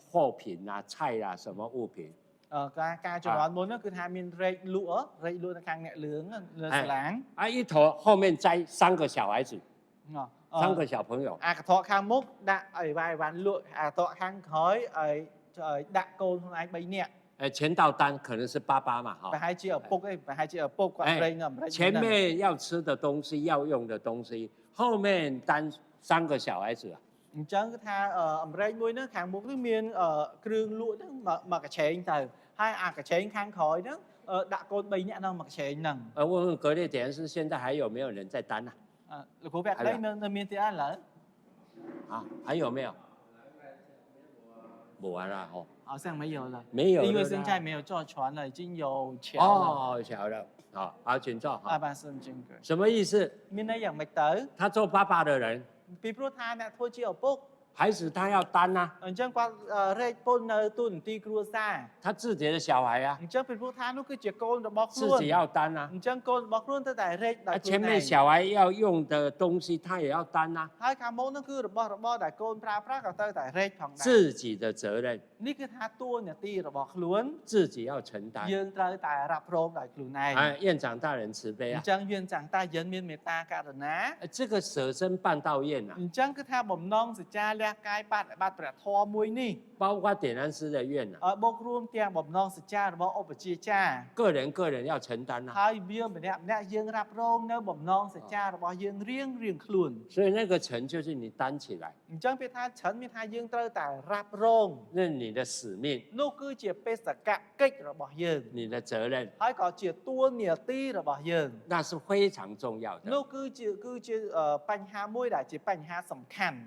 货品啊、菜啊什么物品， ការជំនាន់មុនហ្នឹងគឺថាមានរែកលក់នៅខាងអ្នកលឿងលើសាឡាង 一头后面摘3个小孩子，3个小朋友， អាកថកខាងមុខដាក់អីវ៉ៃវ៉ាន់លក់អាកថកខាងក្រោយឲ្យដាក់កូនខ្លួនឯង3នាក់ 钱到单可能是爸爸嘛， ប្រហែលជាឪពុកឯងប្រហែលជាឪពុកគាត់ប្រេងនៅអាមេរិក 前面要吃的东西、要用的东西，后面担3个小孩子啊。 អញ្ចឹងគឺថាអាមេរិកមួយហ្នឹងខាងមុខហ្នឹងមានគ្រឿងលក់ហ្នឹងមកកញ្ឆេងទៅហើយអាកញ្ឆេងខាងក្រោយហ្នឹងដាក់កូន3នាក់នៅមកកញ្ឆេងហ្នឹង 问问格列点是现在还有没有人在担啊？ លោកគ្រូប្រាប់លេងនៅមានទៀតអត់ឡើយ 啊，还有没有？不玩了哦，好像没有了没有了啦。因为现在没有坐船了已经有桥了哦，晓了。好，请坐。阿巴圣经个 什么意思？ មានន័យយ៉ាងម៉េចទៅ 他做爸爸的人， ពីព្រោះថាអ្នកធ្វើជាឪពុក 孩子他要担啊， អញ្ចឹងគាត់រែកពុននៅទូនទីគ្រួសារ 他自己的小孩啊， អញ្ចឹងពីព្រោះថានោះគឺជាកូនរបស់ខ្លួន 自己要担啊。 អញ្ចឹងកូនរបស់ខ្លួនទៅតែរែកដោយខ្លួន 前面 ឯង 小孩要用的东西，他也要担啊， ហើយខាងមុខនោះគឺរបស់របរដែលកូនប្រើប្រាស់ក៏ទៅតែរែកផងដែរ 自己的责任 នេះគឺថាតួនាទីរបស់ខ្លួន 自己要承担。 យើងត្រូវតែរ៉ាប់រងដោយខ្លួនឯង 院长大人慈悲 អ 啊 ញ្。ចឹងយើងចាំងតាយើងមានមេត្តាករុណា 这个舍身办道院啊， អញ្ចឹងគឺថាបំណងសច្ចាលះកាយបដិបត្តិព្រះធម៌មួយនេះ 包括点燃师的愿啊， ឲ្យបូករួមទាំងបំណងសច្ចារបស់ឧបជាចារ្យ 个人要承担啊。 ហើយវាម្នាក់ម្នាក់យើងរ៉ាប់រងនៅបំណងសច្ចារបស់យើងរៀងខ្លួន 所以那个成就是你担起来， អញ្ចឹងពេលថាឆិនមានថាយើងត្រូវតែរ៉ាប់រង 那你的使命、 នោះគឺជាបេសកកិច្ចរបស់យើង 你的责任， ហើយក៏ជាតួនាទីរបស់យើង 那是非常重要的。 នោះគឺជាបញ្ហាមួយដែលជាបញ្ហាសំខាន់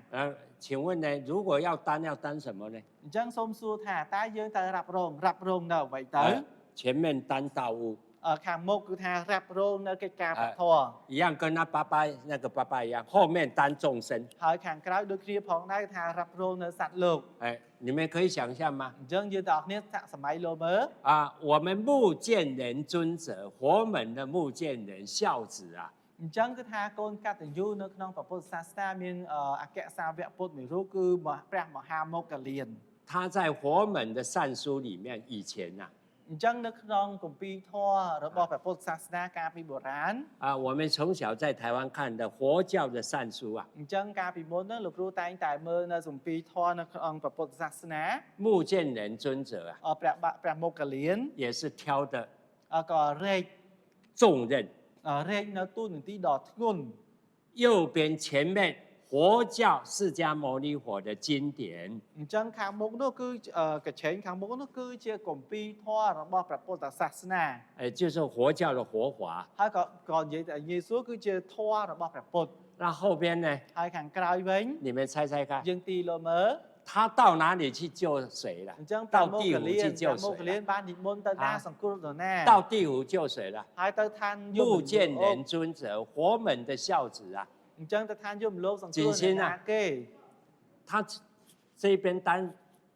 请问呢，如果要担什么呢？ អញ្ចឹងសូមសួរថាតើយើងត្រូវរ៉ាប់រងនៅអ្វីទៅ 前面担道务， ខាងមុខគឺថារ៉ាប់រងនៅកិច្ចការប្រធរ 一样跟他爸爸那个爸爸一样，后面担众生。 ហើយខាងក្រោយដូចគ្នាផងដែរថារ៉ាប់រងនៅសត្វលោក 哎，你们可以想象吗？ អញ្ចឹងយើងទាំងអស់គ្នាសាកសម័យលោមើល 啊，我们目犍连尊者，佛门的目犍连孝子啊， អញ្ចឹងគឺថាកូនកតញ្ញូនៅក្នុងពុទ្ធសាសនាមានអគ្គសាវកពុទ្ធមួយរូបគឺព្រះមហាមោគលាន 他在佛门的善书里面，以前呐、 អញ្ចឹងនៅក្នុងគម្ពីរធម៌របស់ព្រះពុទ្ធសាសនាកាលពីបុរាណ 我们从小在台湾看的佛教的善书啊， អញ្ចឹងកាលពីមុនហ្នឹងលោកគ្រូតែងតែមើលនៅគម្ពីរធម៌នៅក្នុងព្រះពុទ្ធសាសនា 目犍连尊者啊， ព្រះមោគលាន 也是挑的 ក៏រែក 重任。 រែកនៅទូនាទីដ៏ធ្ងន់ 右边前面佛教释迦牟尼佛的经典， អញ្ចឹងខាងមុខនោះគឺកញ្ឆេងខាងមុខនោះគឺជាគម្ពីរធម៌របស់ព្រះពុទ្ធសាសនា 就是佛教的活法。 ហើយក៏និយាយថាយេស៊ូវគឺជាធម៌របស់ព្រះពុទ្ធ 那后边呢？ ហើយខាងក្រោយវិញ 你们猜猜看， យើងទីលើមើល 他到哪里去救谁了 អ？ញ្ចឹងព្រះ 到 មោ 地 គ 府 លា 去 ន 救 ព្រះមោគ 谁 លាន 了？ បាននិមន្តទៅណាសង្គ្រោះទៅណា 到地府救谁了？ ហើយទៅឋានយម 目犍连尊者，佛门的孝子啊， អញ្ចឹងទៅឋានយមលោកសង្គ្រោះ 锦 អ្នក 心啊 ណាគេ 他这边担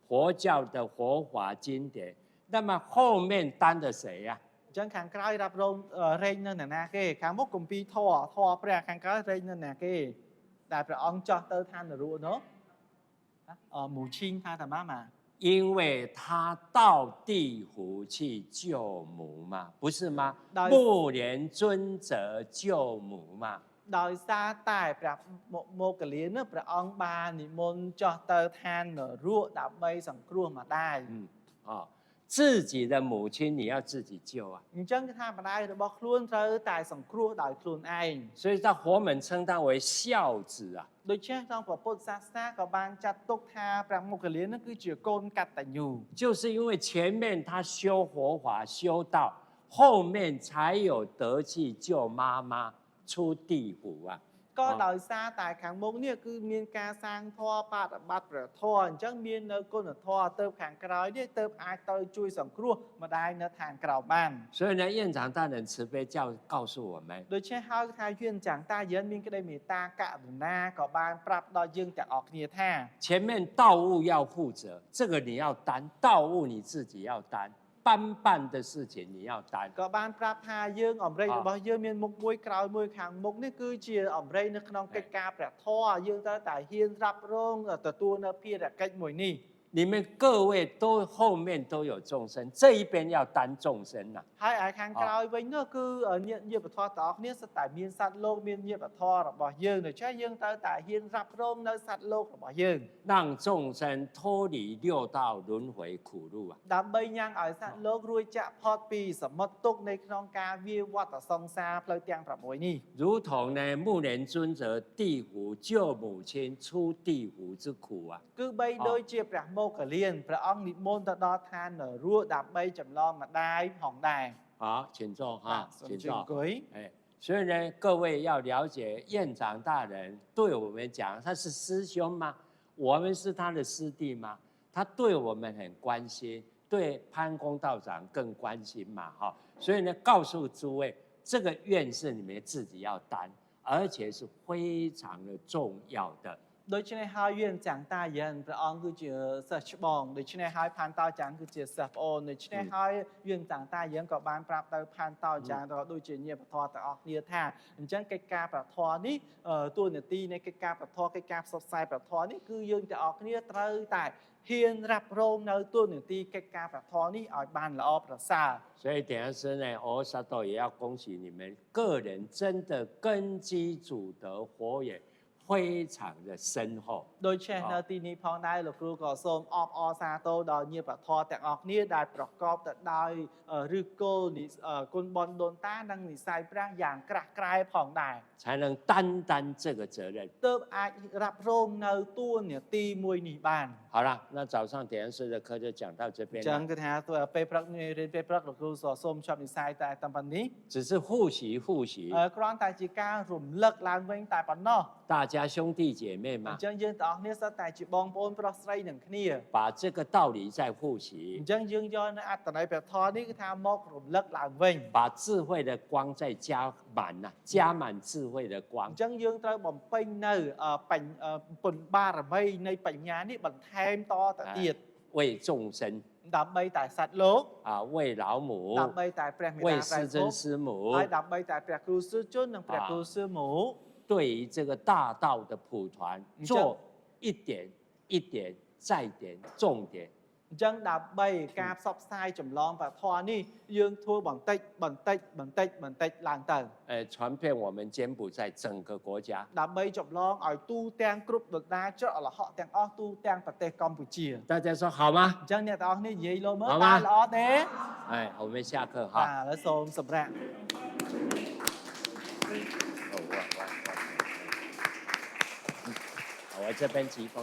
佛教的佛法经典，那么后面担的谁呀、 អញ្ចឹងខាងក្រោយរ៉ាប់រងរែងនៅអ្នកណាគេខាងមុខគម្ពីរធម៌ព្រះខាងក្រោយរែងនៅអ្នកណាគេដែលព្រះអង្គចោះទៅឋាននរកនោះមូឈីងថាតាម៉ាម៉ា 因为他到地府去救母嘛，不是吗？目连尊者救母嘛。 ដោយសារតែព្រះមោគលាននោះព្រះអង្គបាននិមន្តចោះទៅឋាននរកដើម្បីសង្គ្រោះម្ដាយ 自己的母亲你要自己救啊， អញ្ចឹងគឺថាម្ដាយរបស់ខ្លួនត្រូវតែសង្គ្រោះដោយខ្លួនឯង 所以在佛门称他为孝子啊。 ដូច្នេះក្នុងព្រះពុទ្ធសាសនាក៏បានចាត់ទុកថាព្រះមោគលាននោះគឺជាកូនកតញ្ញូ 就是因为前面他修佛法修道，后面才有得去救妈妈出地府啊。 ក៏ដោយសារតែខាងមុខនេះគឺមានការសាងធម៌បដិបត្តិព្រះធម៌អញ្ចឹងមាននៅគុណធម៌ទៅខាងក្រោយនេះទៅអាចទៅជួយសង្គ្រោះម្ដាយនៅឋានក្រោមបាន 所以呢，院长大人慈悲告诉我们， ដូច្នេះហើយថាយឿនចាំងតាយើងមានក្តីមេត្តាករុណាក៏បានប្រាប់ដល់យើងទាំងអស់គ្នាថា 前面道务要负责，这个你要担，道务你自己要担，班办的事情你要担。 ក៏បានប្រាប់ថាយើងអមរេចរបស់យើងមានមុខមួយក្រោយមួយខាងមុខនេះគឺជាអមរេចនៅក្នុងកិច្ចការព្រះធម៌យើងត្រូវតែហ៊ានរ៉ាប់រងទទួលនៅភារកិច្ចមួយនេះ 你们各位都后面都有众生，这一边要担众生呐、 ហើយឯខាងក្រោយវិញនោះគឺញាតិធម៌ទាំងអស់គ្នាសុទ្ធតែមានសត្វលោកមានញាតិធម៌របស់យើងដូច្នេះយើងត្រូវតែហ៊ានរ៉ាប់រងនៅសត្វលោករបស់យើង 让众生脱离六道轮回苦路啊！ ដើម្បីញ៉ាំងឲ្យសត្វលោករួចចាក់ផុតពីសមុទ្រទុក្ខនៅក្នុងការវាវត្តសង្សារផ្លូវទាំង6នេះ 如同呢，目连尊者地府救母亲出地府之苦啊！ គឺបីដូចជាព្រះមោគលានព្រះអង្គនិមន្តទៅដល់ឋាននរកដើម្បីចម្លងម្ដាយផងដែរ 好，请坐 បាទ 哈， សូម 请 ជឿ 坐。 អង្គុយ 哎，所以呢，各位要了解院长大人对我们讲，他是师兄吗？我们是他的师弟吗？他对我们很关心，对潘公道长更关心嘛，哈。所以呢，告诉诸位，这个愿是你们自己要担，而且是非常的重要的。 ដូច្នេះហើយយើងចាំងតាយើងព្រះអង្គគឺជាសិស្សច្បងដូច្នេះហើយផានតោចាំងគឺជាសិស្សប្អូនដូច្នេះហើយយើងចាំងតាយើងក៏បានប្រាប់ទៅផានតោចាំងក៏ដូចជាញាតិធម៌ទាំងអស់គ្នាថាអញ្ចឹងកិច្ចការប្រធមនេះតួនាទីនៃកិច្ចការប្រធមកិច្ចការផ្សព្វផ្សាយប្រធមនេះគឺយើងទាំងអស់គ្នាត្រូវតែហ៊ានរ៉ាប់រងនៅតួនាទីកិច្ចការប្រធមនេះឲ្យបានល្អប្រសើរ 所以等下师呢，沙豆也要恭喜你们个人，真的根基祖德佛也非常的深厚。 ដូច្នេះនៅទីនេះផងដែរលោកគ្រូក៏សូមអបអរសាទរដល់ញាតិធម៌ទាំងអស់គ្នាដែលប្រកបទៅដោយឫសគល់គុណបុណ្យដូនតានិងនិស្ស័យព្រះយ៉ាងក្រាស់ក្រែលផងដែរ 才能担当这个责任。 ទើបអាចរ៉ាប់រងនៅតួនាទីមួយនេះបាន 好了，那早上点师的课就讲到这边 ចឹង 了， គឺថាពេលព្រឹករៀនពេលព្រឹកលោកគ្រូសូមជប់និស្ស័យតែតែប៉ុណ្នេះ 只是复习， គ្រាន់តែជាការរំលឹកឡើងវិញតែប៉ុណ្ណោះ 大家家兄弟姐妹 អ 嘛 ញ្，ចឹងយើងទាំងអស់គ្នាសុទ្ធតែជាបងប្អូនប្រុសស្រីនឹងគ្នា 把这个道理再复 អ 习 ញ្，ចឹងយើងយកនៅអត្តន័យព្រះធម៌នេះគឺថាមករំលឹកឡើងវិញ 把智慧的光再加满呐、加满智慧的 អ 光 ញ្。ចឹងយើងត្រូវបំពេញនៅពុនបារមីនៃបញ្ញានេះបន្ថែមតទៅទៀត 为众生 ដើម្បីតែសត្វលោក 啊，为老母， ដើម្បីតែព្រះមេ 为 តាត្រៃ 师 ភព 尊师母 ហើយ，ដើម្បីតែព្រះគ្រូsưជននិងព្រះគ្រូsư母 对于这个大道的普传你这做一点一点再点重点。 អញ្ចឹងដើម្បីការផ្សព្វផ្សាយចម្លងព្រះធម៌នេះយើងធ្វើបន្តិចបន្តិចបន្តិចបន្តិចឡើងទៅ 传遍我们柬埔寨整个国家。 ដើម្បីចម្លងឲ្យទូទាំងគ្រប់ដុល្លារចុះអរហកទាំងអស់ទូទាំងប្រទេសកម្ពុជា 大家说好吗？ អញ្ចឹងអ្នកទាំងអស់គ្នានិយាយលោមើល 好 តើ 吗 ល្អទេ 哎，我们下课 បាទ 哈。 ឥឡូវសូមសម្រាប់ 我这边提供。